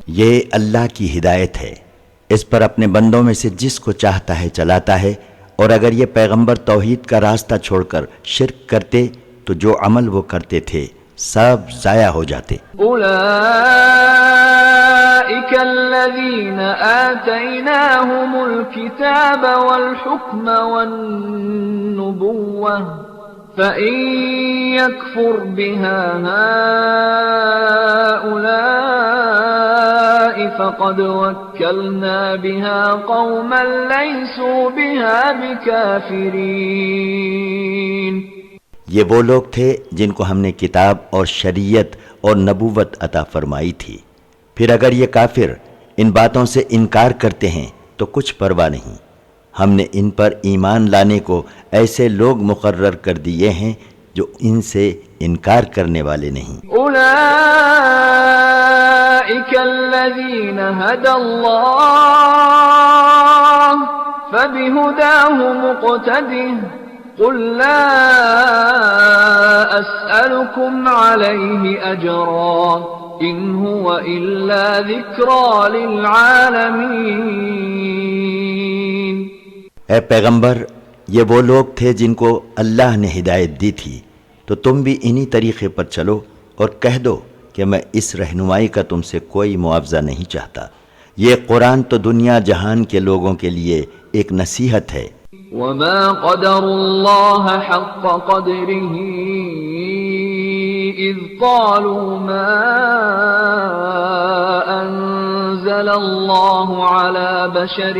Speaker 3: یہ اللہ کی ہدایت ہے، اس پر اپنے بندوں میں سے جس کو چاہتا ہے چلاتا ہے، اور اگر یہ پیغمبر توحید کا راستہ چھوڑ کر شرک کرتے تو جو عمل وہ کرتے تھے سب ضائع ہو جاتے۔
Speaker 2: أولئك الذين آتيناهم الكتاب والحكم والنبوة فإن يكفر بها هؤلاء فقد وكلنا بها قوما ليسوا بها بكافرين۔
Speaker 3: یہ وہ لوگ تھے جن کو ہم نے کتاب اور شریعت اور نبوت عطا فرمائی تھی، پھر اگر یہ کافر ان باتوں سے انکار کرتے ہیں تو کچھ پرواہ نہیں، ہم نے ان پر ایمان لانے کو ایسے لوگ مقرر کر دیے ہیں جو ان سے انکار کرنے والے نہیں۔
Speaker 2: أولئك الذين هدى الله فبهداه مقتده قل لا أسألكم عليه أجرا إن هو إلا ذكرى للعالمين۔
Speaker 3: اے پیغمبر، یہ وہ لوگ تھے جن کو اللہ نے ہدایت دی تھی، تو تم بھی انہی طریقے پر چلو اور کہہ دو کہ میں اس رہنمائی کا تم سے کوئی معاوضہ نہیں چاہتا، یہ قرآن تو دنیا جہان کے لوگوں کے لیے ایک نصیحت ہے۔
Speaker 2: وما قدر الله حق قدره إذ قالوا ما أنزل الله على بشر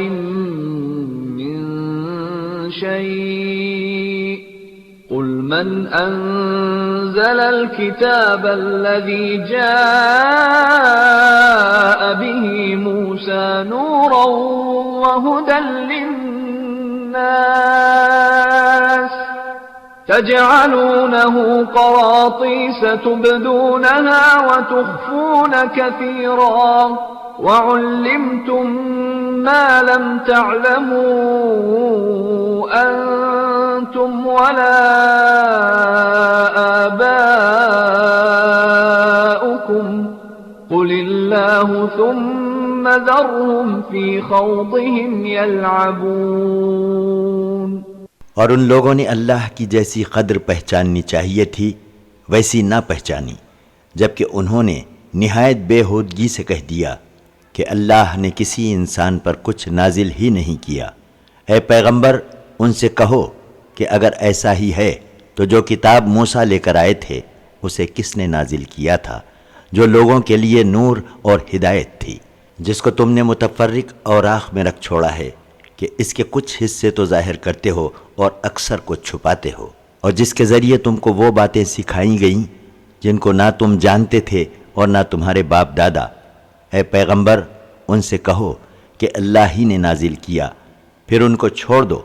Speaker 2: من شيء قل من أنزل الكتاب الذي جاء به موسى نورا وهدى للناس تجعلونه قراطيس تبدونها وتخفون كثيرا وعلمتم ما لم تعلموا أنتم ولا آباؤكم قل الله ثم ذرهم في خوضهم يلعبون۔
Speaker 3: اور ان لوگوں نے اللہ کی جیسی قدر پہچاننی چاہیے تھی ویسی نہ پہچانی، جبکہ انہوں نے نہایت بے ہودگی سے کہہ دیا کہ اللہ نے کسی انسان پر کچھ نازل ہی نہیں کیا۔ اے پیغمبر، ان سے کہو کہ اگر ایسا ہی ہے تو جو کتاب موسیٰ لے کر آئے تھے اسے کس نے نازل کیا تھا، جو لوگوں کے لیے نور اور ہدایت تھی، جس کو تم نے متفرق اوراق میں رکھ چھوڑا ہے کہ اس کے کچھ حصے تو ظاہر کرتے ہو اور اکثر کو چھپاتے ہو، اور جس کے ذریعے تم کو وہ باتیں سکھائی گئیں جن کو نہ تم جانتے تھے اور نہ تمہارے باپ دادا۔ اے پیغمبر، ان سے کہو کہ اللہ ہی نے نازل کیا، پھر ان کو چھوڑ دو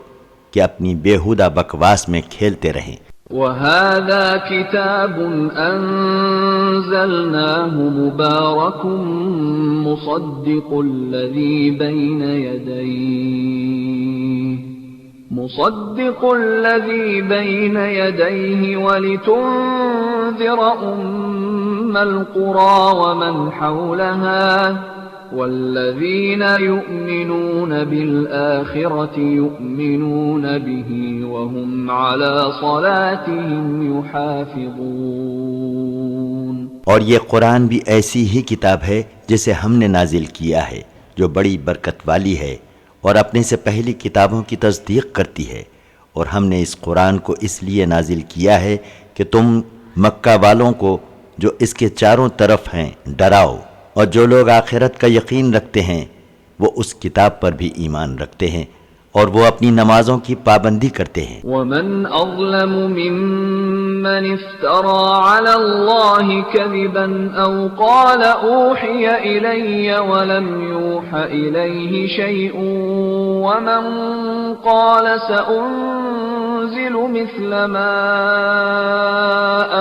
Speaker 3: کہ اپنی بیہودہ بکواس میں کھیلتے رہیں۔
Speaker 2: وَهَذَا كِتَابٌ أَنزَلْنَاهُ مُبَارَكٌ مُصَدِّقُ الَّذِي بَيْنَ يَدَيْهِ وَلِتُنذِرَ أُمَّ الْقُرَى وَمَنْ حَوْلَهَا وَالَّذِينَ يُؤْمِنُونَ بِالْآخِرَةِ يُؤْمِنُونَ بِهِ وَهُمْ عَلَى صَلَاتِهِمْ يُحَافِظُونَ۔
Speaker 3: اور یہ قرآن بھی ایسی ہی کتاب ہے جسے ہم نے نازل کیا ہے، جو بڑی برکت والی ہے اور اپنے سے پہلی کتابوں کی تصدیق کرتی ہے، اور ہم نے اس قرآن کو اس لیے نازل کیا ہے کہ تم مکہ والوں کو جو اس کے چاروں طرف ہیں ڈراؤ، اور جو لوگ آخرت کا یقین رکھتے ہیں وہ اس کتاب پر بھی ایمان رکھتے ہیں اور وہ اپنی نمازوں کی پابندی کرتے ہیں۔
Speaker 2: وَمَنْ أَظْلَمُ مِمَّنِ افْتَرَى عَلَى اللَّهِ كَذِبًا أَوْ قَالَ أُوحِيَ إِلَيَّ وَلَمْ يُوحَ إِلَيْهِ شَيْءٌ وَمَنْ قَالَ سَأُنزِلُ مِثْلَ مَا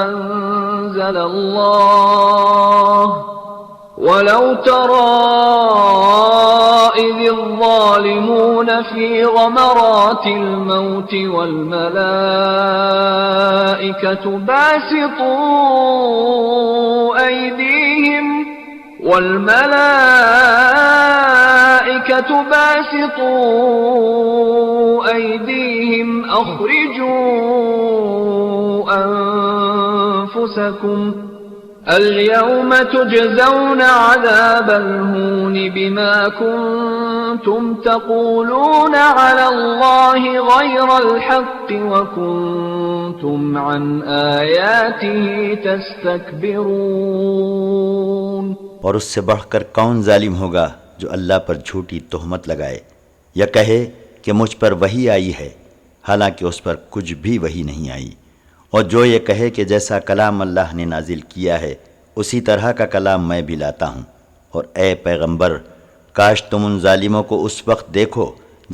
Speaker 2: أَنزَلَ اللَّهُ وَلَوْ تَرَى إِذِ الظَّالِمُونَ فِي غَمَرَاتِ الْمَوْتِ وَالْمَلَائِكَةُ باسطوا أيديهم أخرجوا أنفسكم اليوم تجزون عذاب الهون بما كنتم تقولون على الله غير الحق وكنتم عن آياته تستكبرون۔
Speaker 3: اور اس سے بڑھ کر کون ظالم ہوگا جو اللہ پر جھوٹی تہمت لگائے یا کہے کہ مجھ پر وحی آئی ہے حالانکہ اس پر کچھ بھی وحی نہیں آئی، اور جو یہ کہے کہ جیسا کلام اللہ نے نازل کیا ہے اسی طرح کا کلام میں بھی لاتا ہوں۔ اور اے پیغمبر، کاش تم ان ظالموں کو اس وقت دیکھو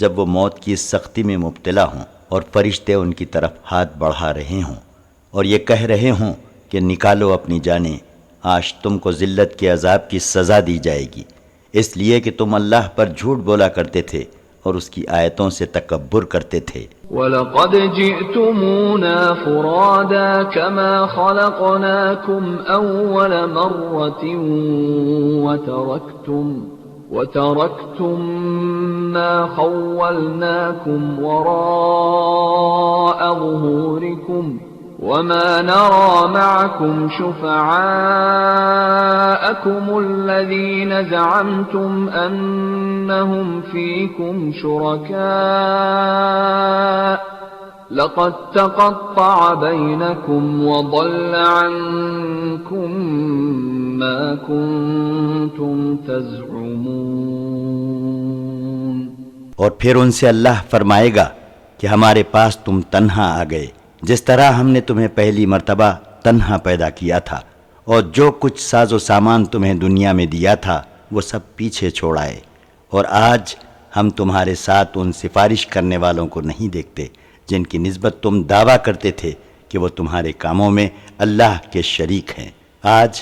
Speaker 3: جب وہ موت کی سختی میں مبتلا ہوں اور فرشتے ان کی طرف ہاتھ بڑھا رہے ہوں اور یہ کہہ رہے ہوں کہ نکالو اپنی جانیں، آج تم کو ذلت کے عذاب کی سزا دی جائے گی، اس لیے کہ تم اللہ پر جھوٹ بولا کرتے تھے اور اس کی آیتوں سے تکبر کرتے تھے۔
Speaker 2: وَلَقَدْ جِئْتُمُونَا فُرَادَى كَمَا خَلَقْنَاكُمْ أَوَّلَ مَرَّةٍ وَتَرَكْتُمْ مَا خَوَّلْنَاكُمْ وَرَاءَ ظُهُورِكُمْ وَمَا نَرَى مَعَكُمْ شُفَعَاءَكُمُ الَّذِينَ زَعَمْتُمْ أَنَّهُمْ فِيكُمْ شُرَكَاءُ لَقَدْ تَقَطَّعَ بَيْنَكُمْ وَضَلَّ عَنكُمْ مَا كُنتُمْ تَزْعُمُونَ۔
Speaker 3: اور پھر ان سے اللہ فرمائے گا کہ ہمارے پاس تم تنہا آ گئے، جس طرح ہم نے تمہیں پہلی مرتبہ تنہا پیدا کیا تھا، اور جو کچھ ساز و سامان تمہیں دنیا میں دیا تھا وہ سب پیچھے چھوڑ آئے، اور آج ہم تمہارے ساتھ ان سفارش کرنے والوں کو نہیں دیکھتے جن کی نسبت تم دعویٰ کرتے تھے کہ وہ تمہارے کاموں میں اللہ کے شریک ہیں۔ آج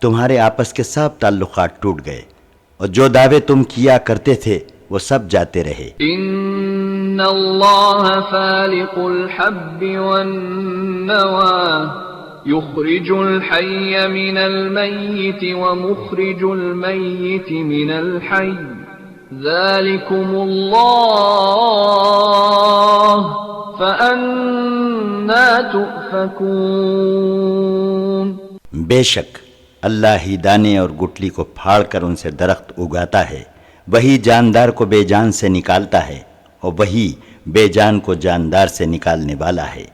Speaker 3: تمہارے آپس کے سب تعلقات ٹوٹ گئے، اور جو دعوے تم کیا کرتے تھے وہ سب جاتے رہے۔
Speaker 2: ان اللہ فالق الحب والنوى يخرج الحي من الميت ومخرج الميت من الحي ذلكم الله فأنا تؤفكون۔
Speaker 3: بے شک اللہ ہی دانے اور گٹلی کو پھاڑ کر ان سے درخت اگاتا ہے، وہی جاندار کو بے جان سے نکالتا ہے، اور وہی بے جان کو جاندار سے نکالنے والا ہے،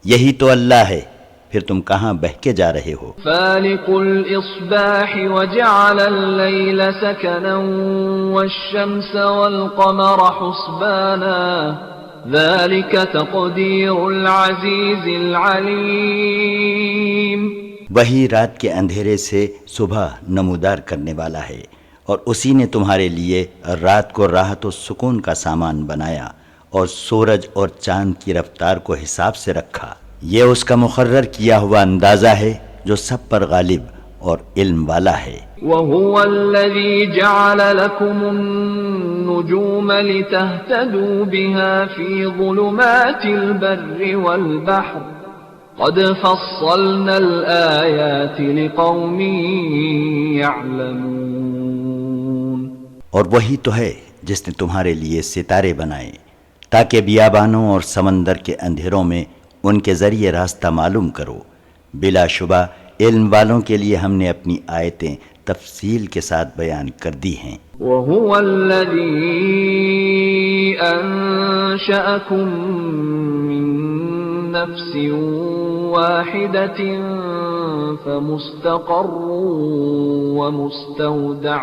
Speaker 3: یہی تو اللہ ہے، پھر تم کہاں بہکے جا رہے ہو؟
Speaker 2: فالق الإصباح وجعل الليل سكنا والشمس والقمر حسبانا ذلك تقدير العزيز العليم۔
Speaker 3: وہی رات کے اندھیرے سے صبح نمودار کرنے والا ہے، اور اسی نے تمہارے لیے رات کو راحت و سکون کا سامان بنایا، اور سورج اور چاند کی رفتار کو حساب سے رکھا، یہ اس کا مقرر کیا ہوا اندازہ ہے جو سب پر غالب اور علم والا ہے۔
Speaker 2: وَهُوَ الَّذِي جَعَلَ لَكُمُ النُّجُومَ لِتَهْتَدُوا بِهَا فِي ظُلُمَاتِ الْبَرِّ وَالْبَحْرِ قَدْ فَصَّلْنَا الْآيَاتِ لِقَوْمٍ يَعْلَمُونَ۔
Speaker 3: اور وہی تو ہے جس نے تمہارے لیے ستارے بنائے تاکہ بیابانوں اور سمندر کے اندھیروں میں ان کے ذریعے راستہ معلوم کرو، بلا شبہ علم والوں کے لیے ہم نے اپنی آیتیں تفصیل کے ساتھ بیان کر دی ہیں۔
Speaker 2: وَهُوَ الَّذِي أَنشَأَكُم مِّن نَّفْسٍ وَاحِدَةٍ فَمُسْتَقَرٌّ وَمُسْتَوْدَعٌ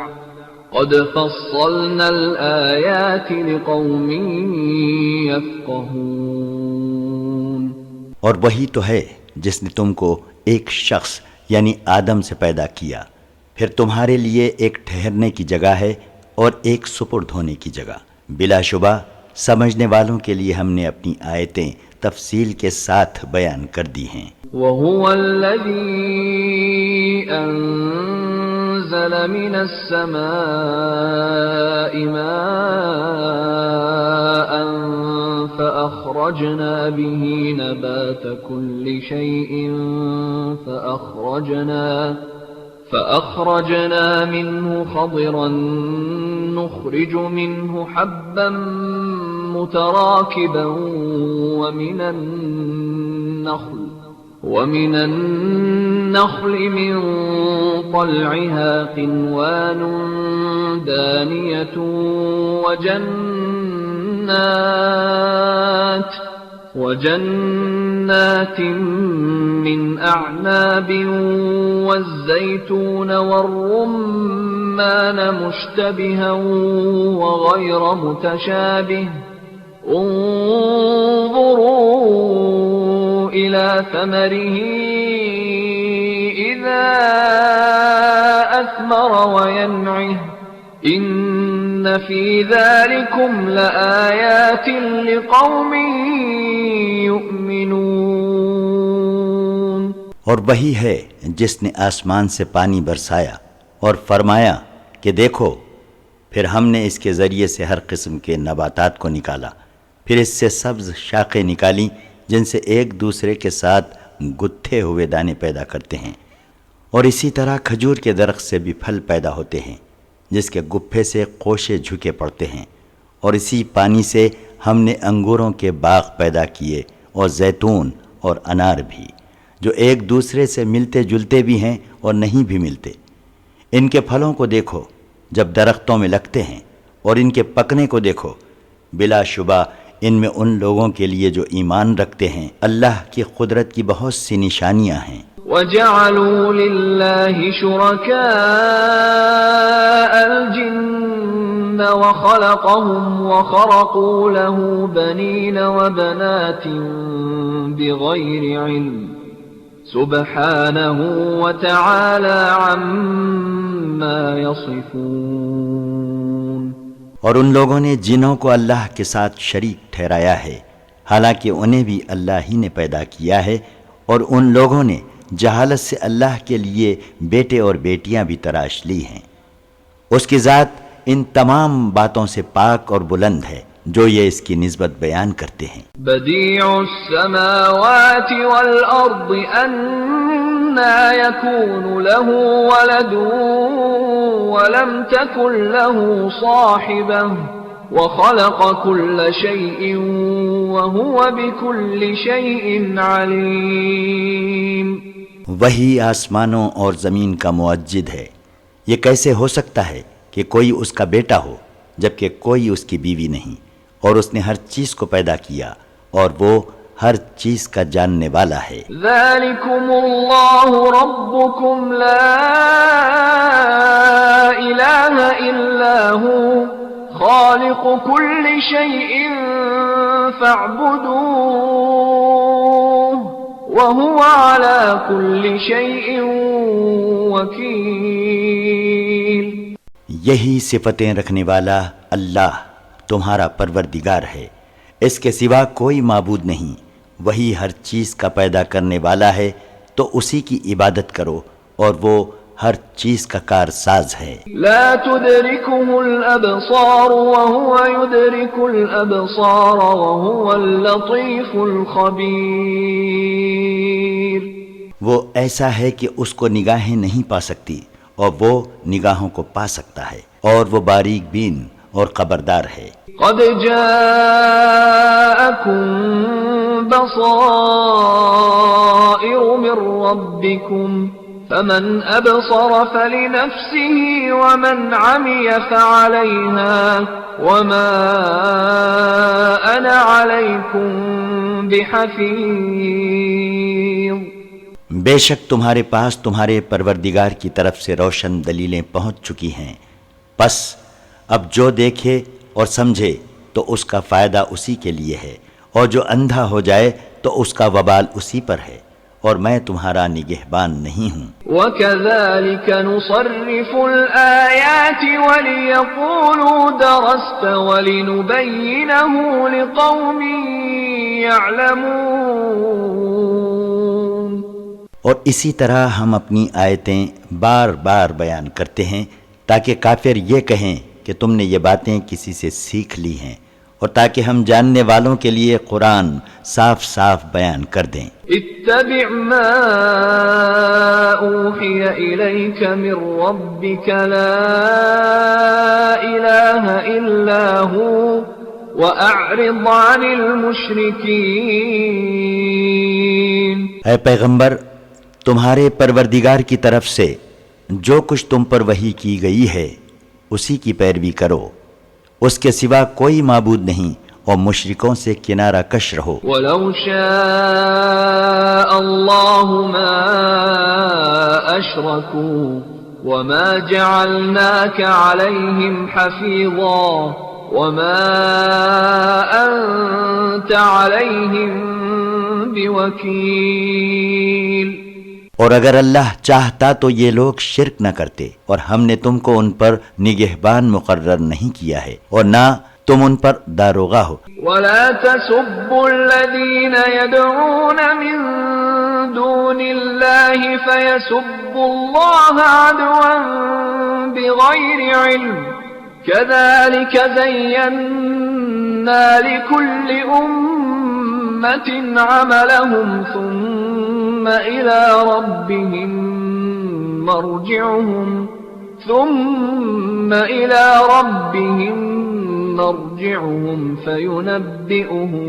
Speaker 2: قَدْ فَصَّلْنَا الْآيَاتِ لِقَوْمٍ يَفْقَهُونَ۔
Speaker 3: اور وہی تو ہے جس نے تم کو ایک شخص یعنی آدم سے پیدا کیا، پھر تمہارے لیے ایک ٹھہرنے کی جگہ ہے اور ایک سپرد ہونے کی جگہ، بلا شبہ سمجھنے والوں کے لیے ہم نے اپنی آیتیں تفصیل کے ساتھ بیان کر دی ہیں۔
Speaker 2: وَهُوَ الَّذِي أَنزَلَ مِنَ السَّمَاءِ مَاءً فَأَخْرَجْنَا بِهِ نَبَاتَ كُلِّ شَيْءٍ فأخرجنا منه خضرا نخرج منه حبا متراكبا ومن النخل النخل من طلعها قنوان دانية وجنات من أعناب والزيتون والرمان مشتبها وغير متشابه انظروا إلى ثمره إذا أثمر وينعه إن في ذلكم لآيات لقوم يؤمنون۔
Speaker 3: اور وہی ہے جس نے آسمان سے پانی برسایا اور فرمایا کہ دیکھو، پھر ہم نے اس کے ذریعے سے ہر قسم کے نباتات کو نکالا، پھر اس سے سبز شاخیں نکالیں جن سے ایک دوسرے کے ساتھ گتھے ہوئے دانے پیدا کرتے ہیں، اور اسی طرح کھجور کے درخت سے بھی پھل پیدا ہوتے ہیں جس کے گپھے سے خوشے جھکے پڑتے ہیں، اور اسی پانی سے ہم نے انگوروں کے باغ پیدا کیے اور زیتون اور انار بھی، جو ایک دوسرے سے ملتے جلتے بھی ہیں اور نہیں بھی ملتے۔ ان کے پھلوں کو دیکھو جب درختوں میں لگتے ہیں، اور ان کے پکنے کو دیکھو، بلا شبہ ان میں ان لوگوں کے لیے جو ایمان رکھتے ہیں اللہ کی قدرت کی بہت سی نشانیاں ہیں۔
Speaker 2: وَجَعَلُوا لِلَّهِ شُرَكَاءَ الْجِنَّ وَخَلَقَهُمْ وَخَرَقُوا لَهُ بَنِينَ وَبَنَاتٍ بِغَيْرِ عِلْمٍ سُبْحَانَهُ وَتَعَالَى عَمَّا يَصِفُونَ۔
Speaker 3: اور ان لوگوں نے جنوں کو اللہ کے ساتھ شریک ٹھہرایا ہے، حالانکہ انہیں بھی اللہ ہی نے پیدا کیا ہے، اور ان لوگوں نے جہالت سے اللہ کے لیے بیٹے اور بیٹیاں بھی تراش لی ہیں۔ اس کی ذات ان تمام باتوں سے پاک اور بلند ہے جو یہ اس کی نسبت بیان کرتے ہیں۔
Speaker 2: بدیع السماوات والارض انا یکون له ولد ولم تکن له صاحبہ وخلق كل شيء وهو بكل شيء عليم۔
Speaker 3: وہی آسمانوں اور زمین کا معجد ہے، یہ کیسے ہو سکتا ہے کہ کوئی اس کا بیٹا ہو جبکہ کوئی اس کی بیوی نہیں، اور اس نے ہر چیز کو پیدا کیا اور وہ ہر چیز کا جاننے والا ہے۔
Speaker 2: ذالکم اللہ ربکم لا الہ الا هو خالق كل شيء فاعبدوه وهو على كل شيء وكيل۔
Speaker 3: یہی صفتیں رکھنے والا اللہ تمہارا پروردگار ہے، اس کے سوا کوئی معبود نہیں، وہی ہر چیز کا پیدا کرنے والا ہے، تو اسی کی عبادت کرو، اور وہ ہر چیز کا کارساز ہے۔
Speaker 2: لا تدركه الابصار وهو يدرك الابصار وهو اللطيف الخبير۔
Speaker 3: وہ ایسا ہے کہ اس کو نگاہیں نہیں پا سکتی اور وہ نگاہوں کو پا سکتا ہے، اور وہ باریک بین اور خبردار ہے۔
Speaker 2: قد جاءكم بصائر من ربكم فمن أبصر فلنفسه ومن عمي فعليها وما أنا عليكم بحفيظ۔
Speaker 3: بے شک تمہارے پاس تمہارے پروردگار کی طرف سے روشن دلیلیں پہنچ چکی ہیں، پس اب جو دیکھے اور سمجھے تو اس کا فائدہ اسی کے لیے ہے، اور جو اندھا ہو جائے تو اس کا وبال اسی پر ہے، اور میں تمہارا نگہبان نہیں ہوں۔
Speaker 2: وَكَذَلِكَ نُصَرِّفُ الْآيَاتِ وَلِيَقُولُوا دَرَسْتَ وَلِنُبَيِّنَهُ لِقَوْمٍ يَعْلَمُونَ۔
Speaker 3: اور اسی طرح ہم اپنی آیتیں بار بار بیان کرتے ہیں تاکہ کافر یہ کہیں کہ تم نے یہ باتیں کسی سے سیکھ لی ہیں، اور تاکہ ہم جاننے والوں کے لیے قرآن صاف صاف بیان کر دیں۔
Speaker 2: اتبع ما اوحی الیک من ربک لا الہ الا ہو واعرض عن المشرکین۔
Speaker 3: اے پیغمبر، تمہارے پروردگار کی طرف سے جو کچھ تم پر وحی کی گئی ہے اسی کی پیروی کرو، اس کے سوا کوئی معبود نہیں، اور مشرکوں سے کنارہ کش رہو۔
Speaker 2: وَلَوْ شَاءَ اللَّهُ مَا أَشْرَكُوا وَمَا جَعَلْنَاكَ عَلَيْهِمْ حَفِيظًا وَمَا أَنْتَ عَلَيْهِمْ بِوَكِيلٍ۔
Speaker 3: اور اگر اللہ چاہتا تو یہ لوگ شرک نہ کرتے، اور ہم نے تم کو ان پر نگہبان مقرر نہیں کیا ہے، اور نہ تم ان پر داروغہ ہو۔
Speaker 2: وَلَا تَسُبُّوا الَّذِينَ يَدْعُونَ مِن دُونِ اللَّهِ فَيَسُبُّوا اللَّهَ عَدْوًا بِغَيْرِ عِلْمٍ كَذَلِكَ زَيَّنَّا لِكُلِّ أُمَّةٍ عَمَلَهُمْ ثُمَّ إِلَى رَبِّهِمْ مرجعهم فينبئهم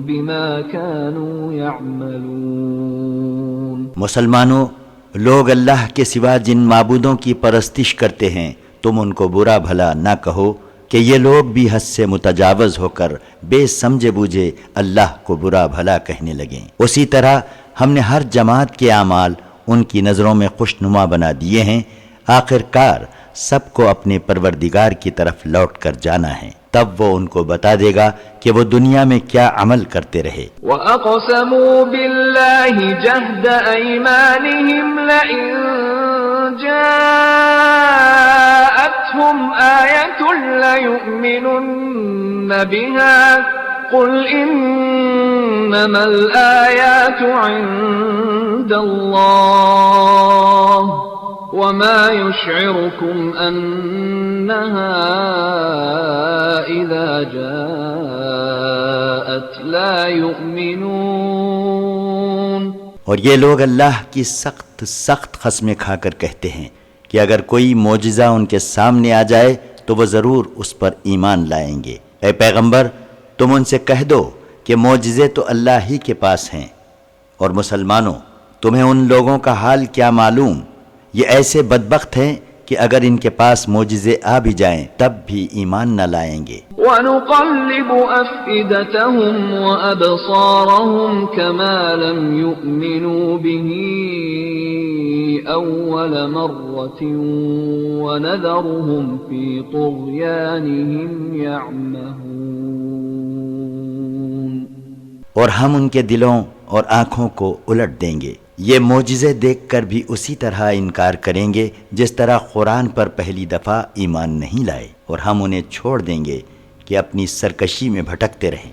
Speaker 2: بما كانوا يعملون۔
Speaker 3: مسلمانوں، لوگ اللہ کے سوا جن معبودوں کی پرستش کرتے ہیں تم ان کو برا بھلا نہ کہو کہ یہ لوگ بھی حد سے متجاوز ہو کر بے سمجھے بوجھے اللہ کو برا بھلا کہنے لگیں۔ اسی طرح ہم نے ہر جماعت کے اعمال ان کی نظروں میں خوشنما بنا دیے ہیں، آخر کار سب کو اپنے پروردگار کی طرف لوٹ کر جانا ہے، تب وہ ان کو بتا دے گا کہ وہ دنیا میں کیا عمل کرتے رہے۔
Speaker 2: وَأَقْسَمُوا بِاللَّهِ جَهْدَ أَيْمَانِهِمْ لَئِن جَاءَتْهُمْ آيَةٌ لَّيُؤْمِنُنَّ بِهَا قُلْ إِنَّمَا الْآيَاتُ عِندَ اللَّهِ وَمَا يُشْعِرُكُمْ أَنَّهَا إِذَا جَاءَتْ لَا يُؤْمِنُونَ۔
Speaker 3: اور یہ لوگ اللہ کی سخت قسمیں کھا کر کہتے ہیں کہ اگر کوئی معجزہ ان کے سامنے آ جائے تو وہ ضرور اس پر ایمان لائیں گے۔ اے پیغمبر، تم ان سے کہہ دو کہ معجزے تو اللہ ہی کے پاس ہیں، اور مسلمانوں تمہیں ان لوگوں کا حال کیا معلوم؟ یہ ایسے بدبخت ہیں کہ اگر ان کے پاس معجزے آ بھی جائیں تب بھی ایمان نہ لائیں گے۔
Speaker 2: وَنُقَلِّبُ أَفْئِدَتَهُمْ وَأَبْصَارَهُمْ كَمَا لَمْ يُؤْمِنُوا بِهِ أَوَّلَ مَرَّةٍ وَنَذَرُهُمْ فِي طُغْيَانِهِمْ يَعْمَهُونَ۔
Speaker 3: اور ہم ان کے دلوں اور آنکھوں کو الٹ دیں گے، یہ معجزے دیکھ کر بھی اسی طرح انکار کریں گے جس طرح قرآن پر پہلی دفعہ ایمان نہیں لائے، اور ہم انہیں چھوڑ دیں گے کہ اپنی سرکشی میں بھٹکتے رہیں۔